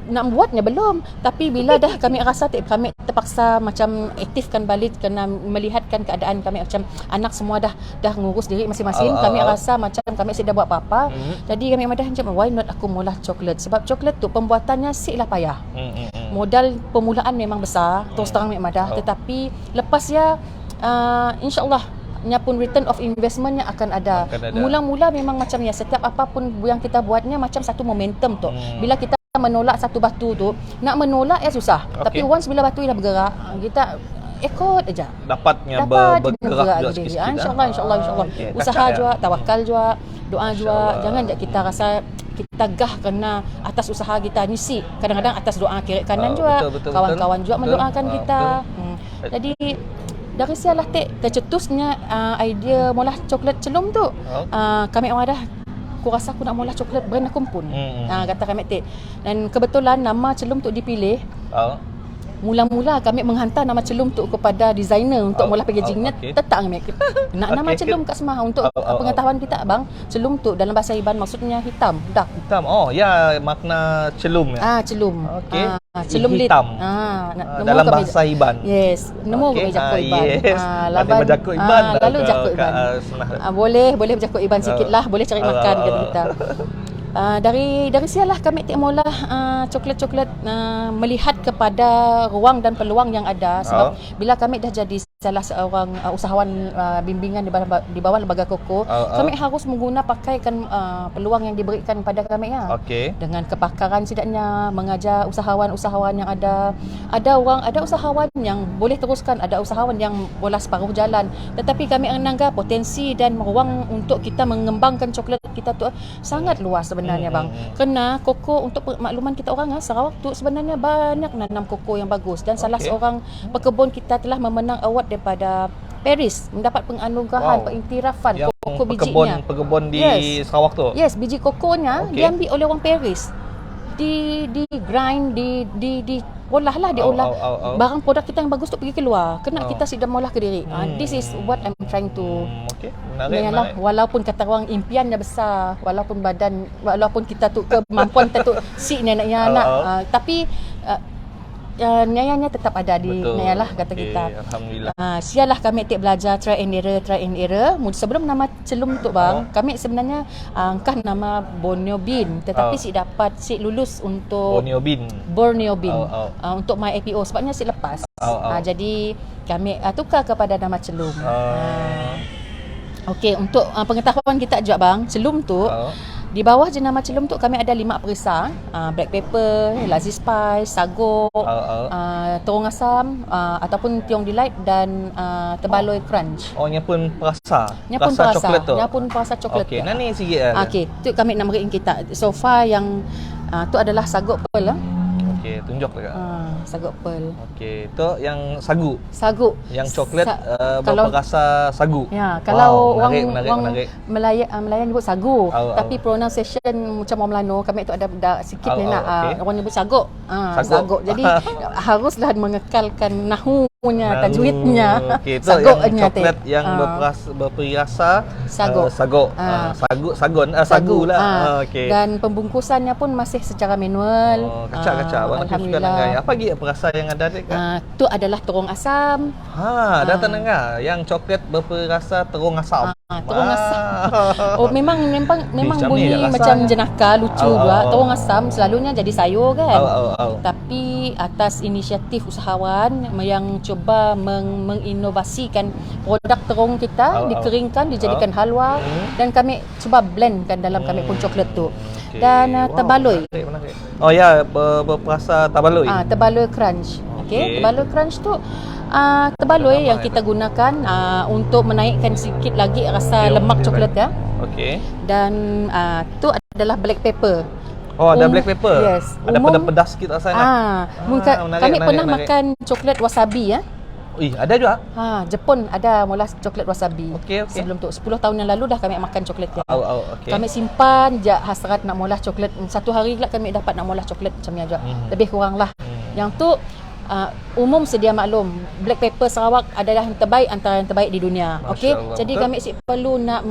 Nak buatnya belum, tapi bila dah kami rasa kami terpaksa macam aktifkan balik kerana melihatkan keadaan kami macam anak semua dah ngurus diri masing-masing. Kami rasa macam kami sudah buat apa-apa. Jadi kami madah macam why not aku mula coklat, sebab coklat tu pembuatannya siklah payah. Modal permulaan memang besar, terus terang kami madah, tetapi lepas ya insya-Allah nya pun return of investmentnya akan ada. Mula-mula memang macam ya, setiap apapun yang kita buatnya macam satu momentum tu. Bila kita menolak satu batu tu, nak menolak susah. Tapi once bila batu dah bergerak, kita ikut aja. Dapat bergerak juga sendiri. sikit. InsyaAllah. Okay. Usaha juga, tawakal juga, doa juga. Jangan kita rasa kita gah kerana atas usaha kita ni si. Kadang-kadang atas doa kiri kanan juga. Kawan-kawan juga mendoakan kita. Jadi dari sialah tercetusnya idea mula coklat celum tu. Kami orang dah aku rasa aku nak mula coklat brand aku pun. Kata kami dan kebetulan nama celum tu dipilih. Mula-mula kami menghantar nama celum tu kepada designer untuk mula packagingnya. Tetap kami nak nama celum kat semua untuk pengetahuan kita bang. Celum tu dalam bahasa Iban maksudnya hitam. Hitam. Oh ya, makna celum ya. Celum. Okey. Celum hitam. Dalam bahasa Iban. Yes, nemu ke jakut Iban. Laban jakut Iban. Lalu jakut Iban. Boleh berjakut Iban sikitlah, boleh cari makan kita. Dari sialah kami mula coklat-coklat melihat kepada ruang dan peluang yang ada, sebab bila kami dah jadi salah seorang usahawan bimbingan di bawah lembaga Koko, kami harus pakaikan peluang yang diberikan pada kami ya. Dengan kepakaran setidaknya mengajar usahawan-usahawan yang ada usahawan yang boleh teruskan, ada usahawan yang bola separuh jalan, tetapi kami menganggap potensi dan ruang untuk kita mengembangkan coklat kita tu sangat luas sebenarnya bang. Kerana koko, untuk makluman kita orang Sarawak tu sebenarnya banyak nanam koko yang bagus, dan salah seorang pekebun kita telah memenang award daripada Paris, mendapat penganugerahan pengiktirafan koko bijinya. Pekebun di Sarawak tu. Yes, biji kokonya diambil oleh orang Paris. Di grind, di olah lah, diolah. Barang produk kita yang bagus tu pergi keluar. Kena kita sudah mula ke diri. This is what I'm trying to. Menarik. Walaupun kata orang impiannya besar, walaupun kita tu kemampuan kita tu si nenek-nenek tapi nyayanya tetap ada di nayalah kata kita. Alhamdulillah. Sialah kami belajar try and error. Sebelum nama celum tu bang, kami sebenarnya angkah nama Borneo Bean, tetapi si lulus untuk Borneo Bean untuk my IPO, sebabnya si lepas. Jadi kami tukar kepada nama celum. Okey, untuk pengetahuan kita juga bang, celum tu di bawah jenama celum tu kami ada 5 perisa, black pepper, lazy spice, sago, terong asam ataupun tiong delight, dan tebaloi crunch. Nya pun perasa. Coklat tu. Nya pun perasa coklat. Okey, nani sikit lah. Okey, tu kami nak berikan kita. So far yang tu adalah sago pearl. Okey, tunjuk dekat. Sagu pearl. Okey, tu yang sagu. Yang coklat berperasa sagu. Ya, kalau orang menarik. Melayan nyebut sagu, tapi pronunciation macam orang Melano, kami tu ada sikit orang nyebut sagu. Sagu. Jadi haruslah mengekalkan nahunya, tajwidnya. Okey, tu yang coklat yang berperasa sagu. Sagu lah. Okey. Dan pembungkusannya pun masih secara manual. Kacak-kacak. Alhamdulillah. Apa lagi perasa yang ada dekat? Tu adalah terung asam. Dah dengar yang coklat berperasa terung asam. Terung asam. Oh memang macam bunyi ni dah macam rasanya. jenaka, lucu juga. Terung asam selalunya jadi sayur kan. Tapi atas inisiatif usahawan yang cuba menginovasikan produk terung kita, dikeringkan, dijadikan halwa dan kami cuba blendkan dalam kami pun coklat tu. Dan tabaloi. Menarik. Oh ya, berperasa tabaloi. Tabaloi crunch. Okey, tabaloi crunch tu tabaloi yang kita gunakan untuk menaikkan sikit lagi rasa lemak coklat ya. Okey. Dan tu adalah black pepper. Oh, ada black pepper. Yes. Ada pedas sikit rasanya. Kami pernah makan coklat wasabi ya. Ada juga. Jepun ada mula coklat wasabi. Okey. Sebelum tu 10 tahun yang lalu dah kami makan coklat dia. Okay. Kami simpan je hasrat nak mula coklat. Satu hari lah kami dapat nak mula coklat macam ni aja. Lebih kurang lah. Yang tu umum sedia maklum, black pepper Sarawak adalah yang terbaik antara yang terbaik di dunia. Okey. Jadi kami perlu nak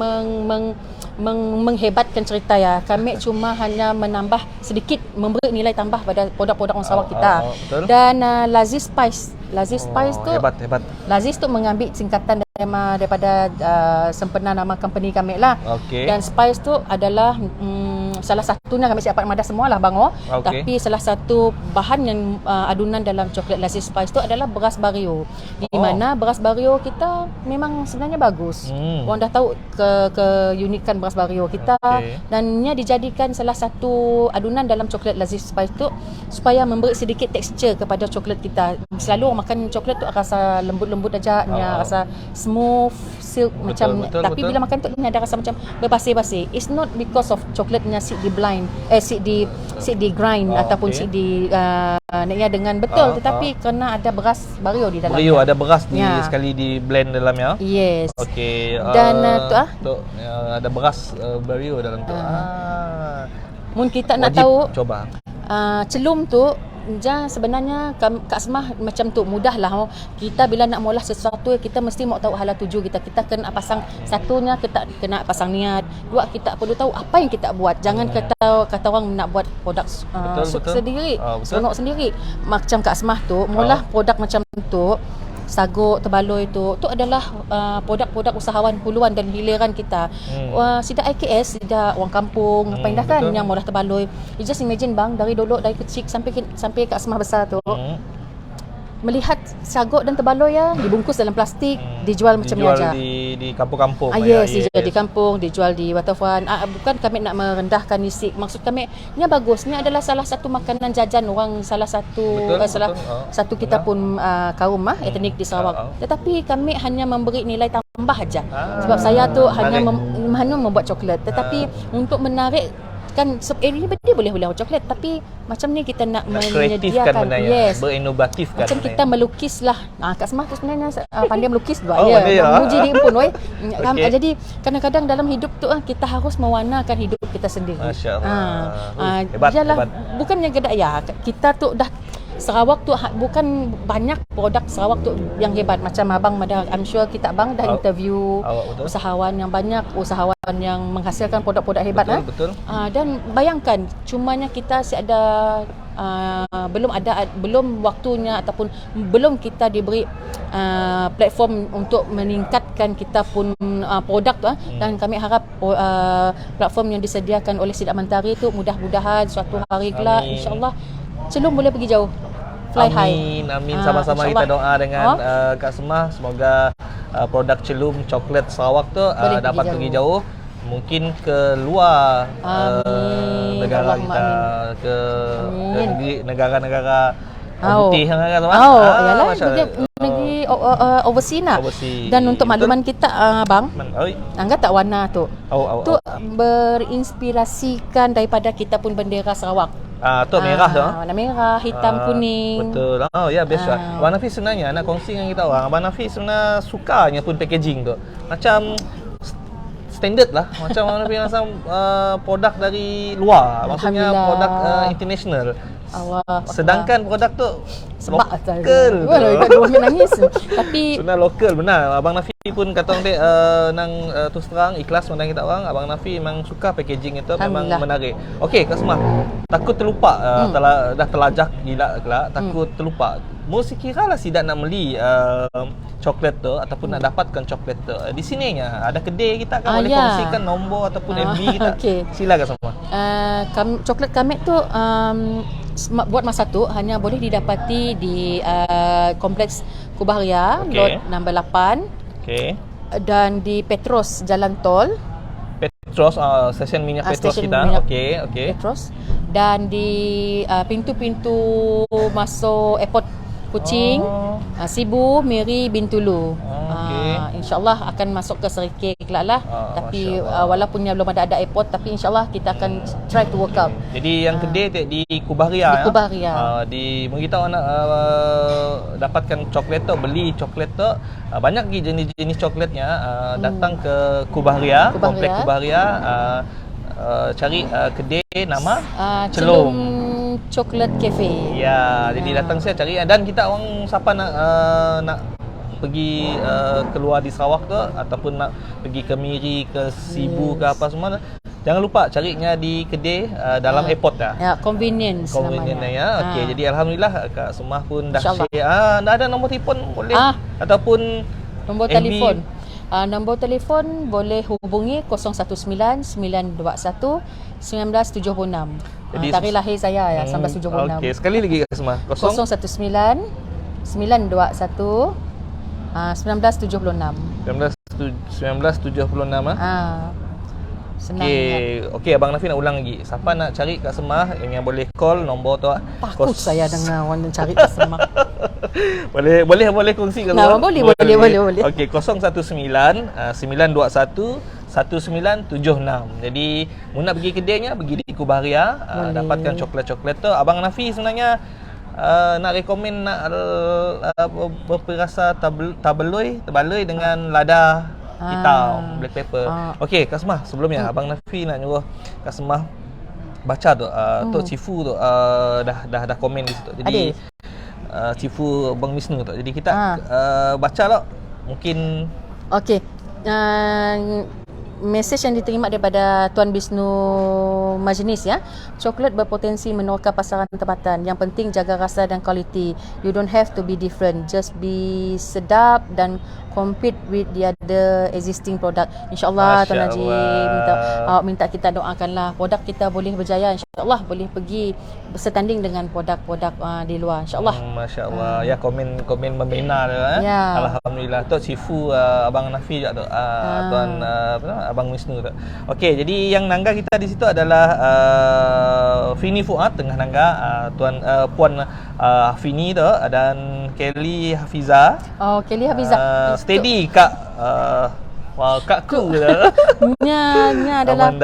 menghebatkan cerita ya. Kami cuma hanya menambah sedikit, memberi nilai tambah pada produk-produk orang Sarawak kita. Dan Laziz Spice tu hebat. Laziz tu mengambil singkatan daripada sempena nama company kami lah. Dan Spice tu adalah salah satunya kami siap madah semualah bang tapi salah satu bahan yang adunan dalam coklat Laziz Spice tu adalah beras Bario. Di mana beras Bario kita memang sebenarnya bagus. Orang dah tahu keunikan beras Bario kita dan ia dijadikan salah satu adunan dalam coklat Laziz Spice tu supaya memberi sedikit tekstur kepada coklat kita. Selalu orang makan coklat tu rasa lembut-lembut aja, rasa smooth, silk tapi bila makan tu dia ada rasa macam berpasir-pasir. It's not because of coklatnya si di grind ataupun si di dengan betul tetapi kerana ada beras Bario di dalamnya. Ada beras sekali di blend dalamnya. Yes. Okey. Dan ada beras Bario dalam tu. Mun kita nak tahu coba. Celum tu sebenarnya Kak Asmah macam tu mudahlah. Kita bila nak mula sesuatu kita mesti mau tahu hala tuju kita. Kita kena pasang satunya kita kena pasang niat. Dua kita perlu tahu apa yang kita buat. Jangan kata orang nak buat produk sendiri, seronok sendiri. Macam Kak Asmah tu mula produk macam tu sagok tebaloi tu adalah produk-produk usahawan huluan dan hiliran kita. Sida IKS, sida orang kampung apa indah kan yang murah tebaloi. You just imagine bang, dari kecil sampai Kak Asmah besar tu melihat sagok dan tebaloi dibungkus dalam plastik, dijual macam ni aja. Di kampung-kampung. Yes, dijual di kampung, dijual di waterfront. Bukan kami nak merendahkan isi. Maksud kami, ni bagus. Ni adalah salah satu makanan jajan orang satu kita pun kaum etnik di Sarawak. Tetapi kami hanya memberi nilai tambah aja. Sebab saya tu hanya membuat coklat. Tetapi untuk menarik kan dia boleh coklat tapi macam ni kita nak menyediakan berinovatif kan macam kita melukis lah. Kak Asmah tu sebenarnya pandai melukis juga memuji dia pun jadi kadang-kadang dalam hidup tu kita harus mewarnakan hidup kita sendiri. Masya-Allah. Hebat. Bukannya gedak kita tu dah Sarawak tu bukan banyak produk Sarawak tu yang hebat macam abang I'm sure kita abang dah interview usahawan yang banyak, usahawan yang menghasilkan produk-produk hebat. Betul. Dan bayangkan cumanya kita belum waktunya ataupun belum kita diberi platform untuk meningkatkan kita pun produk tu dan kami harap platform yang disediakan oleh Sidak Mentari tu mudah-mudahan suatu hari kelak insya-Allah Celum boleh pergi jauh. Fly high. Amin. Sama-sama kita doa dengan Kak Asmah semoga produk Celum coklat Sarawak tu dapat pergi jauh. Mungkin ke luar negara kita, ke negara-negara putih kan Kak Asmah. Yalah negeri overseas nak. Dan untuk makluman kita bang, anggap tak warna tu. Tu berinspirasikan daripada kita pun bendera Sarawak. Tu merah tu. Warna merah, hitam, kuning. Betul. Best lah. Abang Nafis sebenarnya nak kongsi dengan kita orang. Abang Nafis sebenarnya sukanya pun packaging tu. Macam standard lah. Macam Abang Nafi rasa produk dari luar. Maksudnya produk international. Allah. Sedangkan produk tu Sebab lokal. Walau ikat dua menangis. Tapi sebenarnya lokal benar. Abang Nafi pun kata orang dia nang terus terang ikhlas mandang kita orang. Abang Nafi memang suka packaging itu, memang menarik. Okey, Kak Semah. Takut terlupa dah terlajak gila kelak, takut terlupa. Mesti kira lah sidak nak beli coklat tu ataupun nak dapatkan coklat tu. Di sininya ada kedai kita kan boleh kongsikan nombor ataupun FB kita. Okay. Silakan Semah. Coklat Kamek tu buat masa tu hanya boleh didapati di Kompleks Kubaharia, lot nombor 8. Okey. Dan di Petros Jalan Tol. Petros stesen minyak Petros kita. Okey. Petros. Dan di pintu-pintu masuk airport Kuching, Sibu, Miri, Bintulu. InsyaAllah akan masuk ke Serikit kelak lah. Tapi walaupun belum ada airport, tapi insyaAllah kita akan try to work out. Jadi yang kedai di Kubaharia. Di Kubaharia. Di kita orang nak dapatkan coklat tu, beli coklat tu, banyak lagi jenis-jenis coklatnya. Datang ke Kubaharia, Kompleks Kubaharia. Cari kedai nama Celum Coklat Cafe. Ya, jadi datang saya cari, dan kita orang siapa nak pergi keluar di Sarawak tu ataupun nak pergi ke Miri, ke Sibu ke apa semua, jangan lupa carinya di kedai dalam airport dah. Ya, convenience ya. Okey, jadi alhamdulillah Kak Semah pun dah share. Dah ada nombor telefon boleh ataupun nombor telefon. Nombor telefon boleh hubungi 019-921-1976. Tarikh lahir saya ya, 1976. Okey, sekali lagi Kak Semah. 019-921-1976. 1976 Senang. Okey, Abang Nafi nak ulang lagi. Siapa nak cari Kak Semah yang boleh call nombor tu. Takut saya dengar orang cari Kak Semah. boleh kongsi ke luar? Boleh. Okey, 019-921-1976. Jadi, mu nak pergi kedainya, pergi di Kubaharia, dapatkan coklat-coklat tu. Abang Nafi sebenarnya nak rekomen nak berperasa tabaloi dengan lada hitam, black pepper. Okey, Kak Semah, sebelumnya Abang Nafi nak nyuruh Kak Semah baca tu Tok Cifu tu dah komen di situ. Jadi Cifu Bang Wisnu tu. Jadi kita baca lah mungkin. Okey. Mesej yang diterima daripada Tuan Wisnu Majnis ya. Coklat berpotensi menorka pasaran tempatan. Yang penting jaga rasa dan kualiti. You don't have to be different. Just be sedap dan compete with the other existing product. InsyaAllah Tuan Haji minta kita doakanlah produk kita boleh berjaya. InsyaAllah boleh pergi bersetanding dengan produk-produk di luar. InsyaAllah. Masya-Allah. Ya, komen membina ya. Alhamdulillah. Tok Cifu Abang Nafi juga tu. Tuan Abang Wisnu tu. Okey, jadi yang nangga kita di situ adalah Fini Fuad tengah nangga, Puan Fini tu, dan Kelly Hafiza. Kelly Hafiza. Steady Kak kakku dah. Nya adalah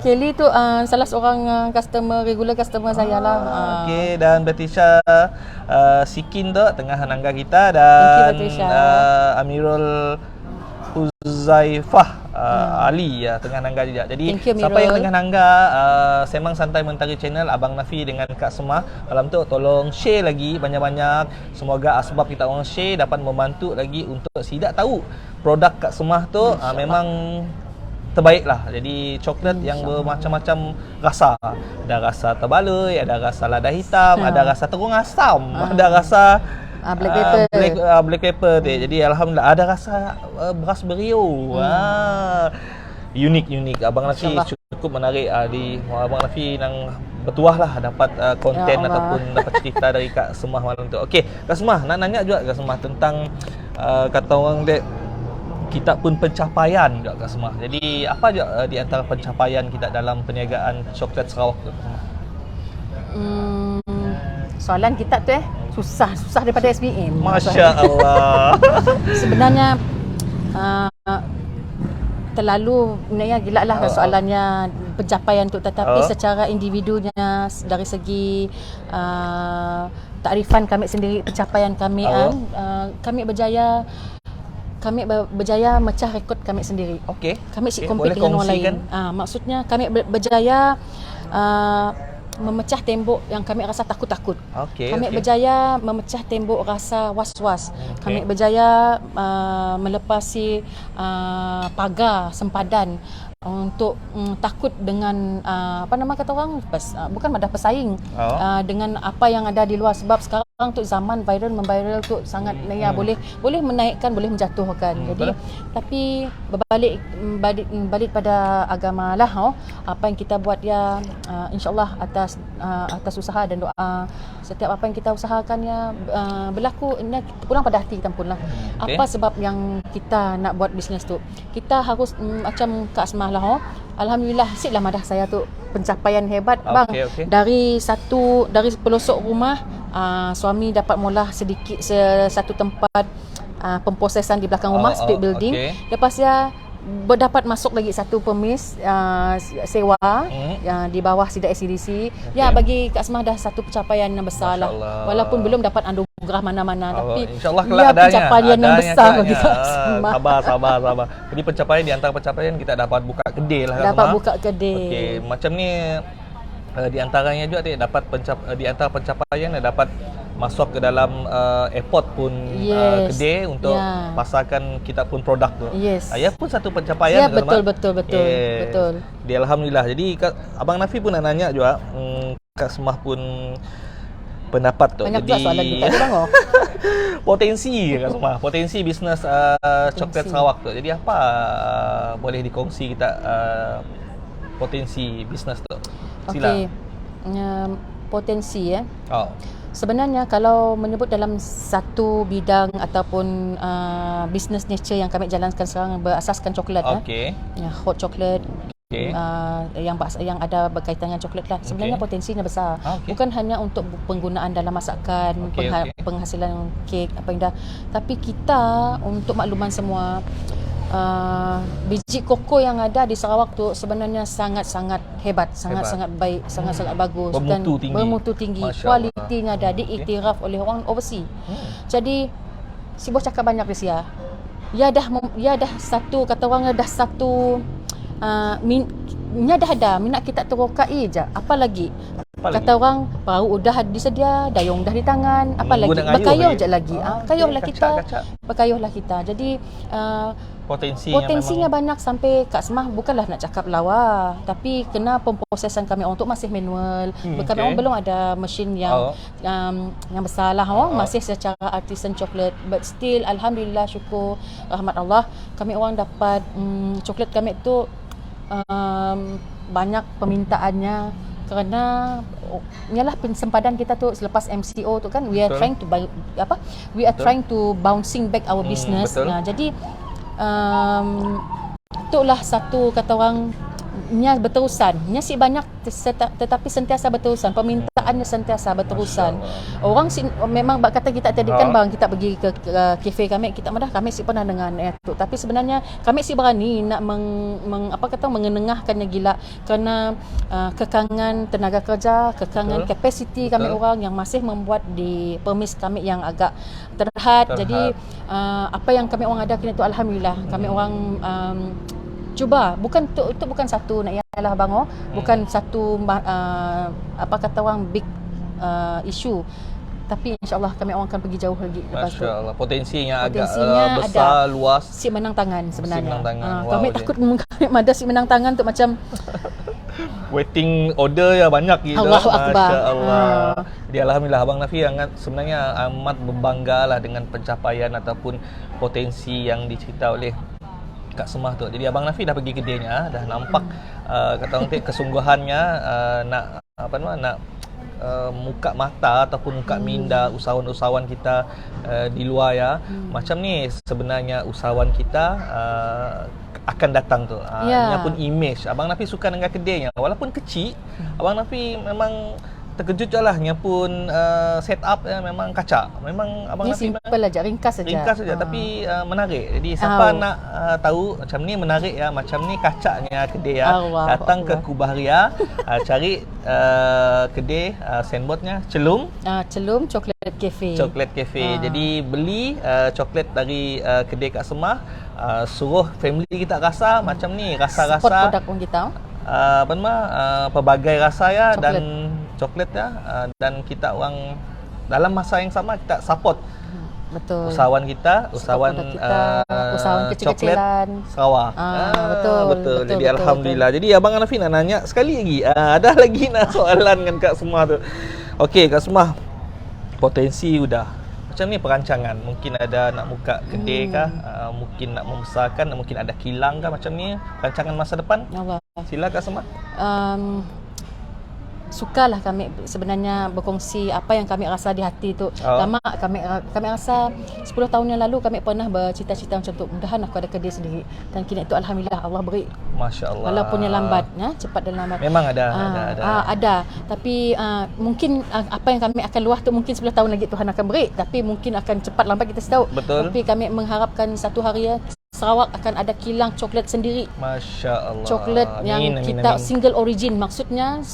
Kelly tu salah seorang regular customer saya lah. Okey, dan Batisha Sikin tu tengah nangga kita, dan Amirul Huzaifah Ali tengah nangga juga. Jadi siapa yang tengah nangga Sembang Santai Mentari Channel, Abang Nafi dengan Kak Semah malam tu, tolong share lagi banyak-banyak. Semoga asbab kita orang share dapat membantu lagi untuk sidak tahu produk Kak Semah tu memang terbaik lah. Jadi coklat yang bermacam-macam rasa. Ada rasa terbaloi, ada rasa lada hitam, ada rasa terung asam, ada rasa black pepper tu. Jadi alhamdulillah ada rasa beras berio. Unik. Abang Nafi cukup menarik di Abang Nafi nang bertuah lah dapat konten ataupun dapat cerita dari Kak Semah malam tu. Okey, Kak Semah nak nanya juga Kak Semah tentang kata orang dek, kita pun pencapaian juga Kak Semah. Jadi apa juga di antara pencapaian kita dalam perniagaan coklat Sarawak tu Kak Semah? Soalan kita tu susah daripada SPM. Masya-Allah. Sebenarnya terlalu gila lah soalannya pencapaian tu, tetapi secara individunya dari segi takrifan kami sendiri, pencapaian kami kami berjaya kami berjaya mecah rekod kami sendiri. Okey. Kami Okey, compete boleh dengan orang lain. kongsikan? Maksudnya kami berjaya memecah tembok yang kami rasa takut-takut. Kami berjaya memecah tembok rasa was-was. Kami berjaya melepasi pagar sempadan untuk takut dengan apa nama kata orang, bukan madah pesaing dengan apa yang ada di luar, sebab sekarang tu zaman viral memviral tu sangat boleh menaikkan, boleh menjatuhkan. Jadi tapi balik pada agama lah, apa yang kita buat ya insyaallah atas usaha dan doa, setiap apa yang kita usahakan ya berlaku, pulang pada hati kita pun lah. Apa sebab yang kita nak buat bisnes tu, kita harus macam Kak Asmah lah, alhamdulillah siklah madah saya tu pencapaian hebat bang. Dari pelosok rumah, suami dapat mula sedikit satu tempat pemprosesan di belakang rumah, split building. Lepas dia berdapat masuk lagi satu permis sewa di bawah SIDA SCDC. Ya, bagi Kak Asmah dah satu pencapaian yang besar lah. Walaupun belum dapat anugerah mana-mana, tapi insyaAllah kelak adanya pencapaian yang besar bagi Kak Asmah. Sabar. Jadi pencapaian, di antara pencapaian kita dapat buka kedai lah Kak Asmah. Dapat buka kedai. Okey, macam ni di antaranya juga dapat di antara pencapaian dapat masuk ke dalam airport pun kedai untuk pasarkan kita pun produk tu. Ya pun satu pencapaian. Ya, betul. Di alhamdulillah. Jadi Abang Nafi pun nak nanya juga, Kak Asmah pun pendapat tu. Banyak jadi soalan kita tu bang. Potensi Kak Asmah, potensi bisnes coklat Sarawak tu. Jadi apa boleh dikongsi kita potensi bisnes tu? Sila. Okey. Potensi ya. Sebenarnya kalau menyebut dalam satu bidang ataupun business nature yang kami jalankan sekarang berasaskan coklat, hot chocolate, yang ada berkaitan dengan coklat lah. Sebenarnya potensinya besar. Bukan hanya untuk penggunaan dalam masakan, penghasilan kek apa yang dah, tapi kita untuk makluman semua, biji koko yang ada di Sarawak tu sebenarnya sangat-sangat hebat, sangat-sangat baik, sangat-sangat bagus, bermutu tinggi. Kualitinya ada diiktiraf oleh orang overseas. Jadi si bos cakap banyak dia. Ya dah satu kata orang dah satu dah ada minat kita terokai je. Apa lagi? Kata orang perahu dah disedia, dayung dah di tangan, apa lagi? Berkayuh je lagi. Berkayuhlah kita. Jadi potensinya banyak sampai Kak Asmah bukanlah nak cakap lawa, tapi kena pemprosesan kami orang tu masih manual. Kami orang belum ada mesin yang besar lah, masih secara artisan coklat, but still alhamdulillah, syukur rahmat Allah, kami orang dapat coklat kami tu banyak permintaannya, kerana ialah sempadan kita tu selepas MCO tu kan, we are trying to bouncing back our business. Jadi itulah satu kata orang nya berterusan, nya si banyak tetapi sentiasa berterusan, permintaannya sentiasa berterusan. Orang memang kata kita tadi kan bang, kita pergi ke kafe kami, kita madah kami si pernah dengan tu, tapi sebenarnya kami si berani nak mengenengahkannya gila, kerana kekangan tenaga kerja, kekangan kapasiti kami orang yang masih membuat di permis kami yang agak terhad. Jadi apa yang kami orang ada kini tu alhamdulillah, kami orang cuba, itu bukan satu nak ialah bang, bukan satu apa kata orang big issue, tapi insyaallah kami orang akan pergi jauh lagi lepas tu. Masya-Allah, potensinya agak besar, ada, luas. Si menang tangan sebenarnya. Kami takut ada si menang tangan tu macam waiting order ya banyak gitu. Allahu Akbar. Masya-Allah. Jadi alhamdulillah Abang Nafi sebenarnya amat berbanggalah dengan pencapaian ataupun potensi yang dicerita oleh Kak Asmah tu. Jadi Abang Nafi dah pergi kedainya, dah nampak kata orang kesungguhannya nak muka mata ataupun muka minda usahawan-usahawan kita di luar ya. Macam ni sebenarnya usahawan kita akan datang tu. Ini pun image. Abang Nafi suka dengan kedainya. Walaupun kecil, Abang Nafi memang terkejut je lah, pun set up memang kacak. Memang Abang Nafi simple aja, ringkas saja. Tapi menarik. Jadi siapa nak tahu macam ni menarik ya, macam ni kacaknya kedai ya, datang ke Kubaharia, cari kedai sandboardnya Celum Coklat Coklat cafe. Coklat cafe. Jadi beli coklat dari kedai Kak Semah, suruh family kita rasa macam ni, Support rasa-rasa produk pun kita. apa nama pelbagai rasa ya, Coklat. dan coklat ya, dan kita orang dalam masa yang sama kita support Betul. usahawan kita, usahawan produk kita, usahawan coklat kecil-kecilan. Sarawak. Betul. Jadi Betul, alhamdulillah. Jadi Abang Hanafi nak nanya sekali lagi. Ada lagi nak soalan dengan Kak Semah tu. Okey, Kak Semah. Potensi udah. Macam ni perancangan. Mungkin ada nak buka kedai kah? Mungkin nak membesarkan, mungkin ada kilang kah macam ni? Rancangan masa depan? Allah. Sila Kak Semah. Sukalah kami sebenarnya berkongsi apa yang kami rasa di hati tu. Lama kami rasa 10 tahun yang lalu kami pernah bercita-cita macam tu. Mudahan aku ada kedai sendiri. Dan kini itu alhamdulillah Allah beri. Masya-Allah. Walaupun yang lambat, cepat dan lambat. Memang ada. Tapi mungkin apa yang kami akan luah tu mungkin 10 tahun lagi Tuhan akan beri. Tapi mungkin akan cepat lambat kita tahu. Betul. Tapi kami mengharapkan satu hari Sarawak akan ada kilang coklat sendiri. Masya-Allah. Coklat yang kita single origin, maksudnya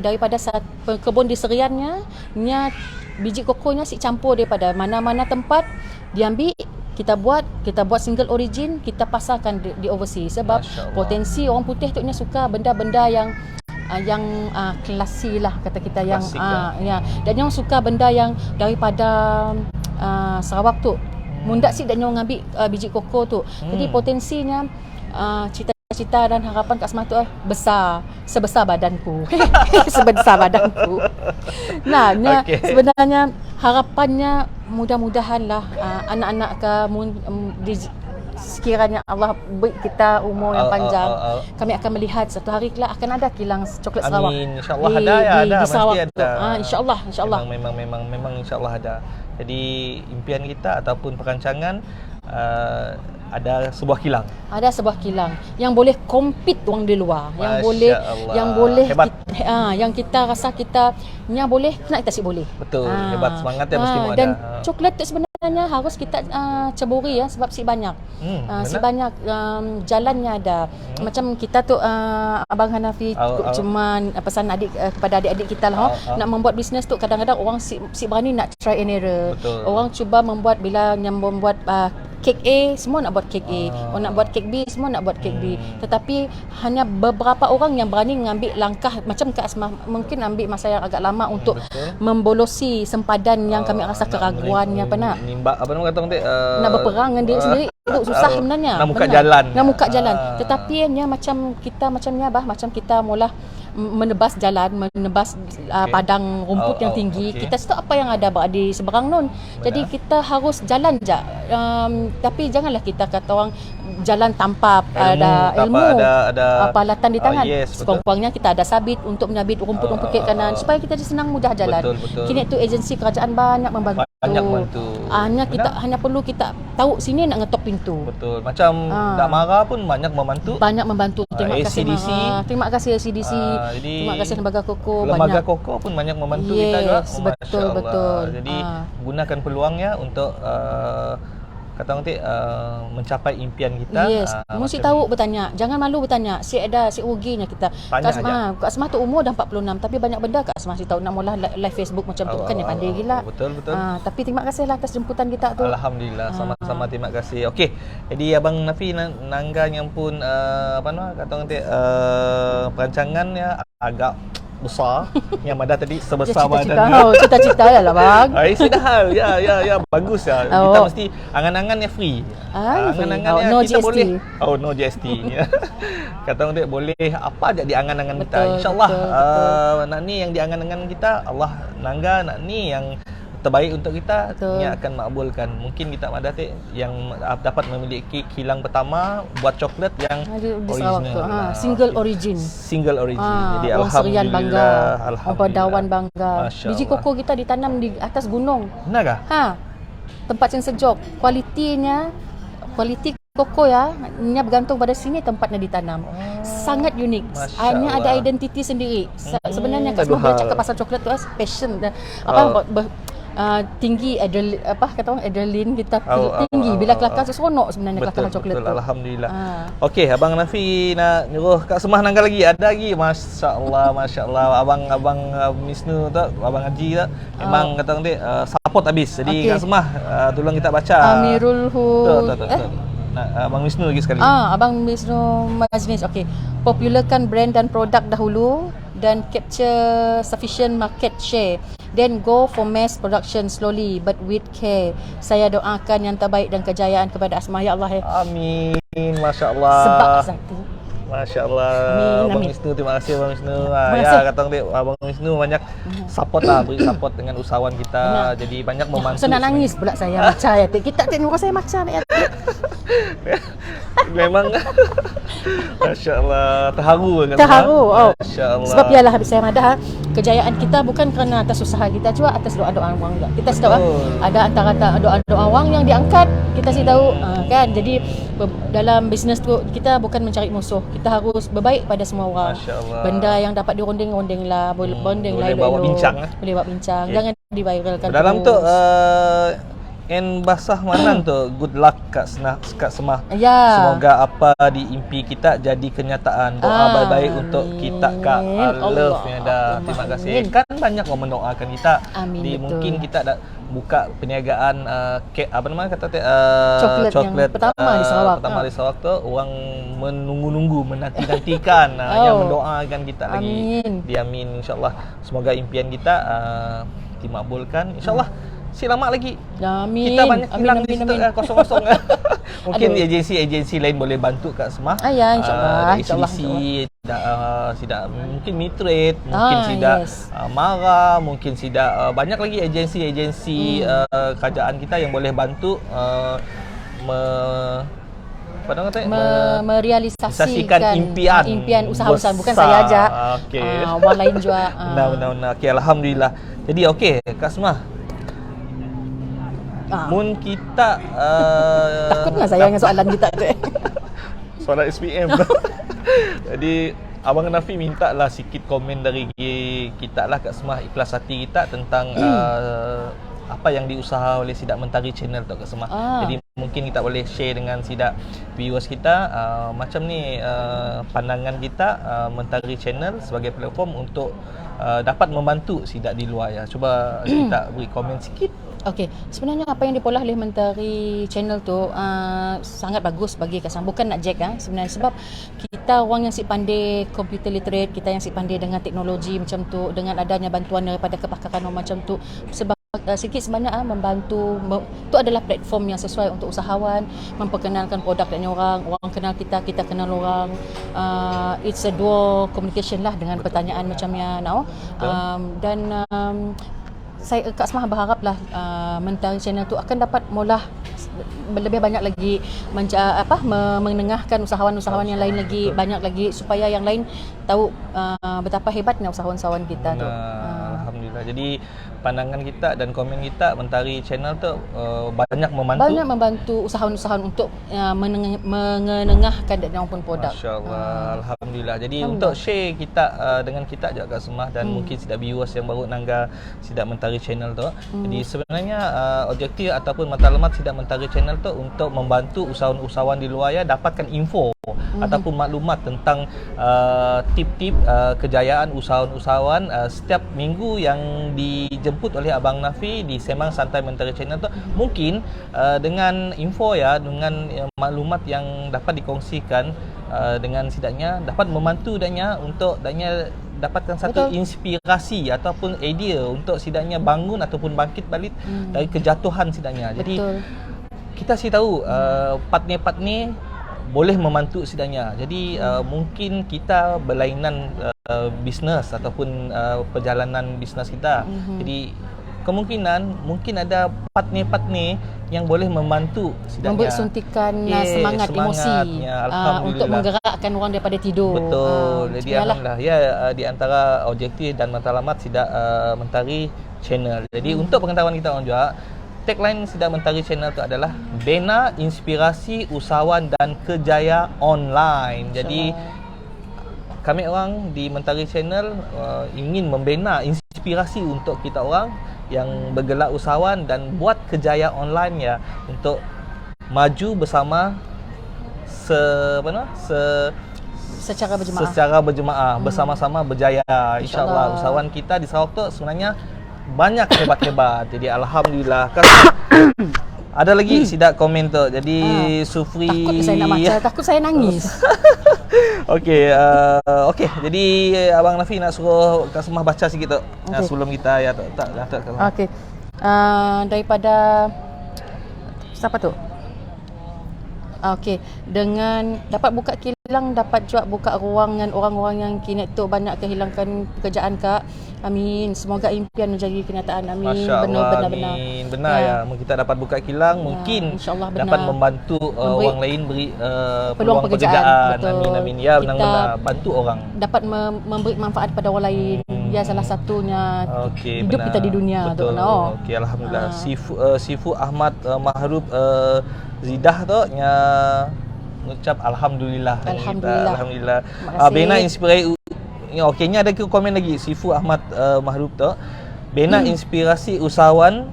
daripada kebun di seriannya, biji kokonya campur daripada mana-mana tempat diambil, kita buat single origin, kita pasarkan di overseas. Sebab potensi orang putih tu suka benda-benda yang klasi lah kata kita, yang dan yang suka benda yang daripada Sarawak tu. Mundak sih dan nyong ambil biji koko tu. Jadi potensinya cita-cita dan harapan Kak Semah tu besar, sebesar badanku. Sebesar badanku. Sebenarnya harapannya mudah-mudahanlah anak-anak sekiranya Allah beri kita umur yang panjang, kami akan melihat satu hari kelak akan ada kilang coklat Sarawak. Amin, insya-Allah ada di Sarawak mesti ada. Insya-Allah. Memang insya-Allah ada. Jadi impian kita ataupun perancangan ada sebuah kilang. Ada sebuah kilang yang boleh compete orang di luar, yang boleh yang kita rasa kita yang boleh nak kita boleh. Betul, hebat, semangatnya mesti ada. Dan coklat tu sebenarnya harus kita ceburi sebab si banyak. Banyak jalannya ada. Macam kita tu Abang Hanafi cuma pesan kepada adik-adik kita lah, nak membuat bisnes tu kadang-kadang orang si berani nak try and error. Betul. Orang cuba membuat kek A, semua nak buat kek A. Orang nak buat kek B, semua nak buat kek B. Tetapi hanya beberapa orang yang berani mengambil langkah macam Kak Semah, mungkin ambil masa yang agak lama untuk membolosi sempadan yang kami rasa keraguannya nimbak apa nama kata nanti nak berperang dengan diri sendiri itu susah sebenarnya. Nak buka jalan. Tetapi macam kita mula menebas jalan, padang rumput yang tinggi. Kita tahu apa yang ada di seberang nun. Jadi kita harus jalan je. Tapi janganlah kita kata orang jalan tanpa ada ilmu, ada peralatan di tangan. Sekurang-kurangnya kita ada sabit untuk menyabit rumput-rumput ke kanan supaya kita senang mudah jalan. Kini tu agensi kerajaan banyak membantu. Hanya perlu kita tahu sini nak ngetok pintu. Betul. Macam tak marah pun banyak membantu. Terima kasih ACDC. Terima kasih ACDC. Terima kasih Lembaga Koko. Lembaga Koko pun banyak membantu kita juga. Betul. Jadi gunakan peluangnya untuk kata orang mencapai impian kita. Mesti tahu bertanya. Jangan malu bertanya. Si ruginya kita. Kak Semah tu umur dah 46 tapi banyak benda Kak Semah tahu. Nak mula live Facebook macam tu bukannya pandai gila. Betul. Tapi terima kasihlah atas jemputan kita tu. Alhamdulillah, sama-sama terima kasih. Okey. Jadi Abang Nafi Nangga yang pun kata orang perancangannya agak besar yang ada tadi sebesar badan. Cita-cita lah bang. Sudah hal. Ya bagus ya. Kita mesti angan-angannya free. Angan-angannya no kita GST. boleh. No GST. Kata orang boleh apa aja di angan-angan kita. Insya-Allah nak ni yang di angan-angan kita, Allah Nangga nak ni yang terbaik untuk kita, Nya akan makbulkan. Mungkin kita Madati yang dapat memiliki kilang pertama buat coklat yang original. Single origin. Jadi orang Serian bangga, orang Pedawan bangga. Biji Allah. koko kita ditanam di atas gunung. Benar kah? Tempat yang sejuk. Kualiti koko nya bergantung pada sini tempatnya ditanam. Sangat unik. Hanya ada identiti sendiri. Sebenarnya Kak Semah boleh cakap pasal coklat tu passion. tinggi kata orang adrenaline kita Oh, tinggi bila kelakar tu seronok sebenarnya betul, kelakar coklat betul, tu. Alhamdulillah. Okey, Abang Nafi nak nyuruh Kak Semah nanggal lagi. Ada lagi. Masya-Allah. Abang Misnu tu, Abang Haji tu memang kata orang dia support habis. Jadi Kak Semah tolong kita baca. Amirul Betul. Abang Misnu lagi sekali. Abang Wisnu Maznis. Okey. Popularkan brand dan produk dahulu dan capture sufficient market share. Then go for mass production slowly but with care. Saya doakan yang terbaik dan kejayaan kepada Asma, ya Allah. Amin. Masya-Allah. Sebab sakti. Masya-Allah. Amin, Abang amin. Wisnu, terima kasih Abang Wisnu. kasih. Ya, kata orang dia Abang Wisnu banyak support beri support dengan usahawan kita. Benar. Jadi banyak membantu. So nak nangis pula saya macam ya. Kita tengok saya macam ya. Memang Masya-Allah, terharu kan. Terharu. Masya-Allah. Sebab ialah habis saya madah kejayaan kita bukan kerana atas usaha kita juga, atas doa-doa orang juga. Kita sedar ada antara doa-doa orang yang diangkat, kita sih tahu kan. Jadi dalam bisnes tu kita bukan mencari musuh. Kita harus berbaik pada semua orang. Masya-Allah. Benda yang dapat dironding-rondinglah, bonding lah. Boleh bawa bincang. Boleh bawa bincang. Okay. Jangan diviralkan. Dalam tu terus. Basah Manan tu, good luck Kak Semah. Ya. Semoga apa diimpi kita jadi kenyataan. Doa baik-baik untuk kita Kak. Love yang ada. Terima kasih. Kan banyak orang mendoakan kita. Amin, betul. Mungkin kita dah buka perniagaan coklat yang pertama di Sarawak. Pertama di Sarawak tu orang menunggu-nunggu, menanti-nantikan yang mendoakan kita lagi. Amin. Diamin insya-Allah. Semoga impian kita dimakbulkan insya-Allah. Lama lagi. Amin. Kita banyak hilang di situ amin. kosong-kosong. Mungkin agensi-agensi lain boleh bantu Kak Semah. Ya, insya-Allah. Sida mungkin Mitrate, mungkin Sida Mara, mungkin Sida banyak lagi agensi-agensi kerajaan kita yang boleh bantu merealisasikan impian usaha-usaha, bukan saya aja. Okey. Orang lain juga. Benar. Okey, alhamdulillah. Jadi okey, Kak Semah. Mun kita takutlah saya dengan soalan kita tu. Soalan SPM. Jadi Abang Nafi minta lah sikit komen dari kita lah Kak Semah, ikhlas hati kita tentang apa yang diusaha oleh Sidak Mentari Channel tu Kak Semah. Jadi mungkin kita boleh share dengan Sidak viewers kita macam ni pandangan kita Mentari Channel sebagai platform untuk dapat membantu Sidak di luar ya. Cuba kita beri komen sikit. Okey, sebenarnya apa yang dipolah oleh Mentari Channel tu sangat bagus bagi Kak Semah. Bukan nak jack sebenarnya, sebab kita orang yang si pandai computer literate, kita yang si pandai dengan teknologi macam tu, dengan adanya bantuan daripada kepakaran orang macam tu, sebab sikit sebanyak membantu. Itu adalah platform yang sesuai untuk usahawan memperkenalkan produk dan orang kenal kita, kita kenal orang. It's a dual communication lah dengan pertanyaan macam yang dan saya Kak Semah berharaplah Mentari Channel tu akan dapat mula lebih banyak lagi menengahkan usahawan-usahawan yang lain lagi, banyak lagi, supaya yang lain tahu betapa hebatnya usahawan-usahawan kita tu. Alhamdulillah. Jadi pandangan kita dan komen kita Mentari Channel tu banyak membantu usahawan-usahawan untuk menengahkan dan maupun produk. Masya-Allah. Alhamdulillah. Jadi untuk share kita dengan kita juga Kak Semah dan mungkin Sidak viewers yang baru nangga Sidak Mentari Channel tu. Jadi sebenarnya objektif ataupun matlamat Sidak Mentari Channel tu untuk membantu usahawan-usahawan di luar ya dapatkan info ataupun maklumat tentang tip-tip kejayaan usahawan-usahawan setiap minggu yang dijemput oleh Abang Nafi di Sembang Santai Mentari Channel tu. Mungkin dengan info ya, dengan maklumat yang dapat dikongsikan dengan Sidaknya dapat membantu Sidaknya untuk Sidaknya dapatkan satu inspirasi ataupun idea untuk Sidaknya bangun ataupun bangkit balik dari kejatuhan Sidaknya. Jadi kita sih tahu partner-partner boleh membantu Sidaknya. Jadi mungkin kita berlainan bisnes ataupun perjalanan bisnes kita. Jadi kemungkinan mungkin ada partner-partner yang boleh membantu Sidaknya, memberi suntikan semangat emosi untuk menggerakkan orang daripada tidur. Betul. Jadi alhamdulillah ya, di antara objektif dan matlamat Sidak Mentari Channel. Jadi untuk pengetahuan kita orang juga, tagline Sidak Mentari Channel itu adalah bina inspirasi usahawan dan kerjaya online. Jadi kami orang di Mentari Channel ingin membina inspirasi untuk kita orang yang bergerak usahawan dan buat kejayaan online ya untuk maju bersama secara berjemaah bersama-sama berjaya. InsyaAllah usahawan kita di Sarawak tu sebenarnya banyak hebat-hebat. Jadi alhamdulillah. Ada lagi sidak komen tu. Jadi Sufri, takut saya nak baca, takut saya nangis. Okey, jadi Abang Nafi nak suruh Kak Semah baca sikit tu sebelum kita ya tak. Okey. Daripada siapa tu? Okey, dengan dapat buka kilang, dapat juga buka ruang dengan orang-orang yang kini tu banyak kehilangan pekerjaan, Kak. Amin. Semoga impian menjadi kenyataan. Amin. Benar-benar. Amin. Benar ya. Kita dapat buka kilang, mungkin dapat membantu orang lain beri peluang pekerjaan. Betul. Amin. Ya, benar-benar bantu orang. Dapat memberi manfaat pada orang lain. Ya, salah satunya hidup kita di dunia. Betul. Okey, alhamdulillah. Sifu Ahmad Mahrub Zidah tu nya mengucap alhamdulillah. Alhamdulillah. Bena inspirasi. Okeynya ada komen lagi Sifu Ahmad Mahrub tu. Bena inspirasi usahawan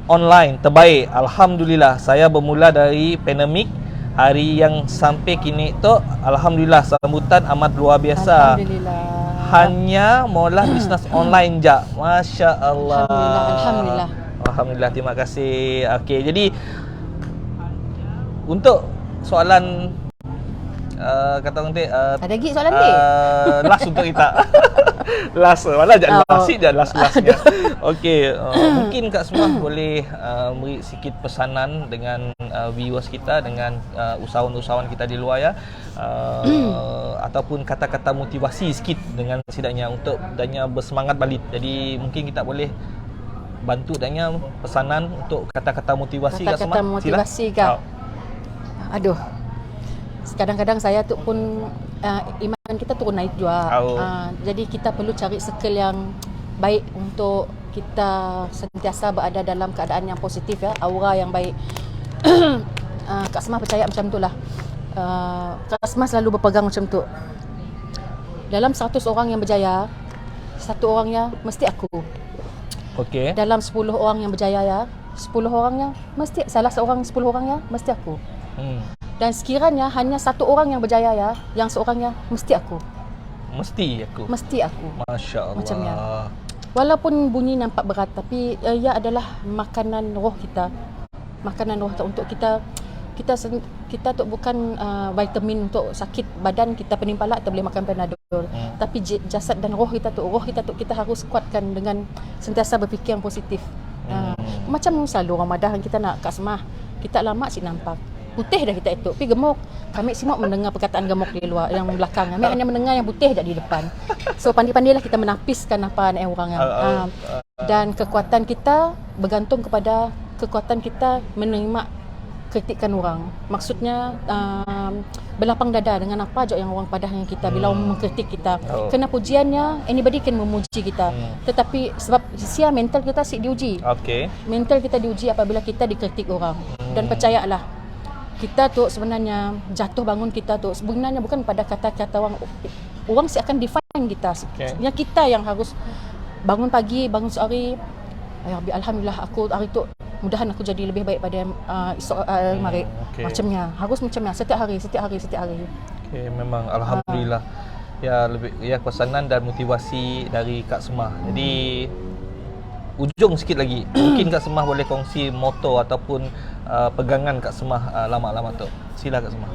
online terbaik. Alhamdulillah. Saya bermula dari pandemik hari yang sampai kini tu alhamdulillah sambutan amat luar biasa. Alhamdulillah. Hanya mula bisnes online je. Masya-Allah. Alhamdulillah. Terima kasih. Okey, jadi untuk soalan kata orang ada lagi soalan ni? Last untuk kita. Last. Malah last-lastnya. Okey, mungkin Kak Semah boleh beri sikit pesanan dengan viewers kita, dengan usahawan-usahawan kita di luar ya. Ataupun kata-kata motivasi sikit dengan sidaknya untuk danya bersemangat balik. Jadi mungkin kita boleh bantu danya pesanan untuk kata-kata motivasi Kak Semah. Kata-kata motivasi Kak. Aduh, kadang-kadang saya tu pun iman kita turun naik juga. Jadi kita perlu cari circle yang baik untuk kita sentiasa berada dalam keadaan yang positif ya, aura yang baik. Kak Semah percaya macam tu lah. Kak Semah selalu berpegang macam tu. Dalam 100 orang yang berjaya, 1 orangnya mesti aku. Okey. Dalam 10 orang yang berjaya ya, 10 orangnya mesti salah seorang 10 orangnya mesti aku. Dan sekiranya hanya 1 orang yang berjaya ya, yang seorangnya mesti aku. Mesti aku. Masya-Allah. Macamnya. Walaupun bunyi nampak berat, tapi ia adalah makanan roh kita. Makanan roh untuk kita tu bukan vitamin untuk sakit badan kita penimpala kita boleh makan Panadol. Tapi jasad dan roh kita tu kita harus kuatkan dengan sentiasa berfikir yang positif. Macam selalu Ramadan kita nak Kak Semah, kita lama si nampak putih dah kita itu, tapi gemuk. Kami semua mendengar perkataan gemuk di luar, yang belakang. Kami hanya mendengar yang putih dah di depan. So pandai-pandailah kita menapiskan apa orang yang. Dan kekuatan kita bergantung kepada kekuatan kita menerima kritikan orang. Maksudnya berlapang dada dengan apa je yang orang padah dengan kita bila orang mengkritik kita. Kena pujiannya, anybody can memuji kita. Tetapi sebab sia mental kita diuji. Mental kita diuji apabila kita dikritik orang. Dan percayalah, kita tu sebenarnya jatuh bangun kita tu sebenarnya bukan pada kata-kata orang. Orang akan define kita. Sebenarnya kita yang harus bangun pagi, bangun sehari. Alhamdulillah aku hari tu mudahan aku jadi lebih baik pada esok mari. Macamnya, harus macamnya setiap hari. Okey, memang alhamdulillah. Ya lebih ya pesanan dan motivasi dari Kak Semah. Jadi ujung sikit lagi, mungkin Kak Semah boleh kongsi moto ataupun pegangan Kak Semah lama-lama tu. Sila Kak Semah.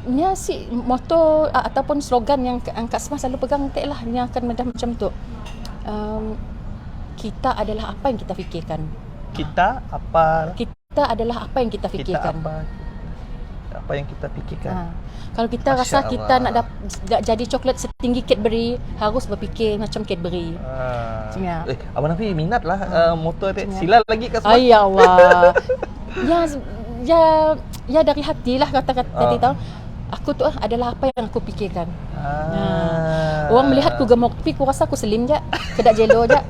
Ya si moto ataupun slogan yang Kak Semah selalu pegang lah, yang akan macam tu. Kita adalah apa yang kita fikirkan. Kita adalah apa yang kita fikirkan. Apa yang kita fikirkan. Kalau kita rasa kita nak jadi coklat setinggi Cadbury, harus berfikir macam Cadbury. Macamnya. Abang Nafi minat lah motor tu. Sila lagi Kak Semah. Ya Allah. Ya dari hati lah kata-kata tadi tahu. Aku tu adalah apa yang aku fikirkan. Orang melihat aku gemuk, tapi aku rasa aku slim je. Kedak jelo je.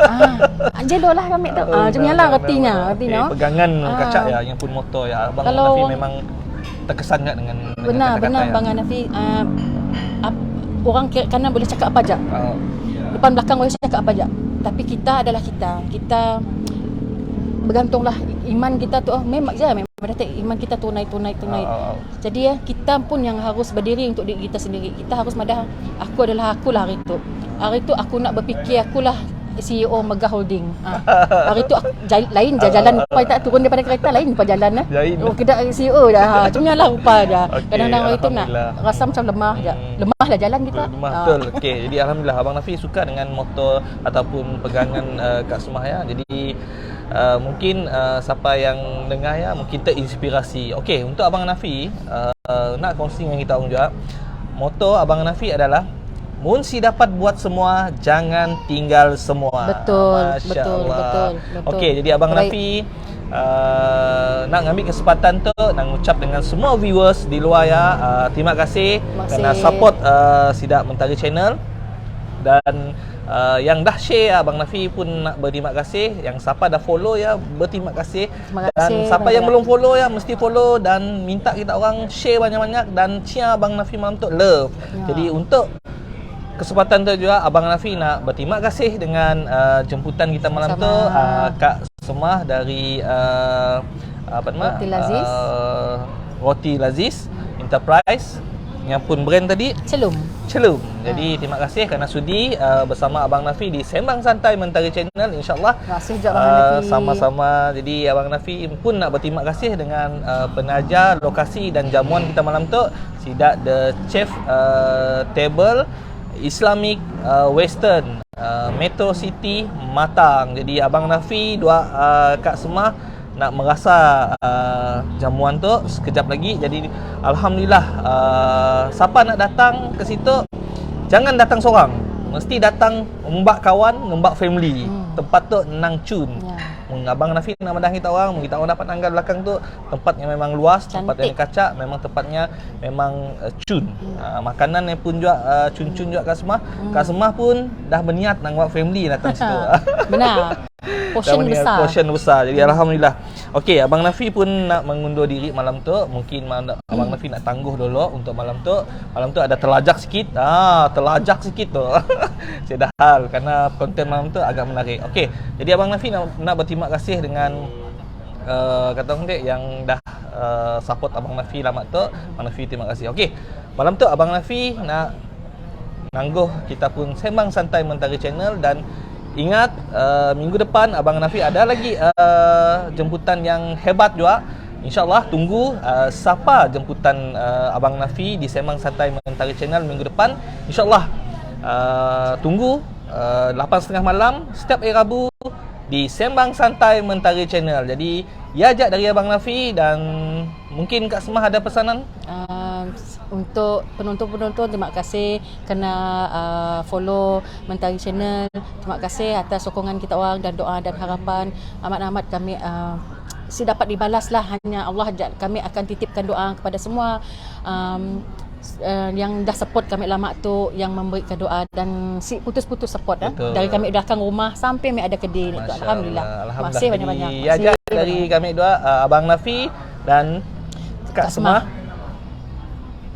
Jelo lah kami tu. Macam ni lah artinya. Pegangan kacak ya, yang pun motor ya. Abang Nafi memang terkesan tak dengan benar Abang Nafi. orang kiri kanan boleh cakap apa aja. Oh. Depan belakang boleh cakap apa aja. Tapi kita adalah kita. Kita bergantunglah iman kita tu memang iman kita tunai. Jadi kita pun yang harus berdiri untuk diri kita sendiri. Kita harus madah akulah hari tu. Hari tu aku nak berfikir akulah CEO Mega Holding. Hari tu lain jalan rupa tak turun daripada kereta lain rupa jalan Oh kita CEO dah. Cuma lah rupa dah. Kadang-kadang hari tu nak rasa macam lemah je. Lemah lah jalan kita. Lemah betul. Okey, jadi alhamdulillah Abang Nafi suka dengan motor ataupun pegangan Kak Semah ya. Jadi mungkin siapa yang dengar ya mungkin terinspirasi. Okey, untuk Abang Nafi nak kongsi dengan kita orang juga. Motor Abang Nafi adalah mun si dapat buat semua, jangan tinggal semua. Betul. Okey, jadi Abang Nafi nak ngambil kesempatan tu nak ucap dengan semua viewers di luar ya. Terima kasih kerana support Sidak Mentari Channel. Dan yang dah share Abang Nafi pun nak berterima kasih. Yang siapa dah follow ya, berterima kasih. Dan siapa yang belum follow ya, mesti follow dan minta kita orang share banyak-banyak dan share Abang Nafi malam tu love. Jadi untuk kesempatan tu juga Abang Nafi nak berterima kasih dengan jemputan kita malam tu Kak Semah dari apa nama? Roti Laziz Enterprise yang pun brand tadi Celum. Jadi terima kasih kerana sudi bersama Abang Nafi di Sembang Santai Mentari Channel, insya-Allah. Sama-sama. Jadi Abang Nafi pun nak berterima kasih dengan penaja lokasi dan jamuan kita malam tu, Sidak The Chef Table Islamic Western Metro City Matang. Jadi Abang Nafi Kak Semah nak merasa jamuan tu sekejap lagi. Jadi alhamdulillah siapa nak datang ke situ jangan datang seorang, mesti datang ngembak kawan, ngembak family. Tempat tu nang cun. Abang Nafi nak madah kita orang dapat anggar belakang tu tempat yang memang luas, tempat yang kacak, memang tempatnya memang cun. Makanan yang pun juga cun-cun juga Kak Semah. Kak Semah pun dah berniat nak buat family datang situ. Benar. Portion besar. Jadi alhamdulillah. Okey, Abang Nafi pun nak mengundur diri malam tu. Mungkin Abang Nafi nak tangguh dulu untuk malam tu. Malam tu ada terlajak sikit. Terlajak sikit tu. Saya dah hal kerana konten malam tu agak menarik. Okey, jadi Abang Nafi nak berterima kasih dengan kata orang dek yang dah support Abang Nafi lama tu. Abang Nafi terima kasih. Okey, malam tu Abang Nafi nak nangguh kita pun Sembang Santai Mentari Channel. Dan ingat minggu depan Abang Nafi ada lagi jemputan yang hebat juga. InsyaAllah tunggu siapa jemputan Abang Nafi di Sembang Santai Mentari Channel minggu depan. InsyaAllah tunggu 8.30 malam setiap hari Rabu di Sembang Santai Mentari Channel. Jadi ajak dari Abang Nafi. Dan mungkin Kak Semah ada pesanan? Untuk penonton-penonton, terima kasih kerana follow Mentari Channel. Terima kasih atas sokongan kita orang dan doa dan harapan. Amat-amat kami dapat dibalas lah. Hanya Allah kami akan titipkan doa kepada semua yang dah support kami lama tu, yang memberikan doa dan putus-putus support dari kami belakang rumah sampai kami ada kedai ni tu. Alhamdulillah. Terima kasih banyak-banyak. Ajak dari kami dua Abang Nafi dan Kak Semah.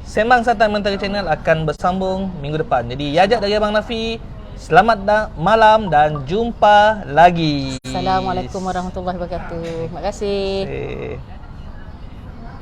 Sembang Santai Mentari Channel akan bersambung minggu depan. Jadi ajak dari Abang Nafi. Selamat malam dan jumpa lagi. Assalamualaikum warahmatullahi wabarakatuh. Terima kasih.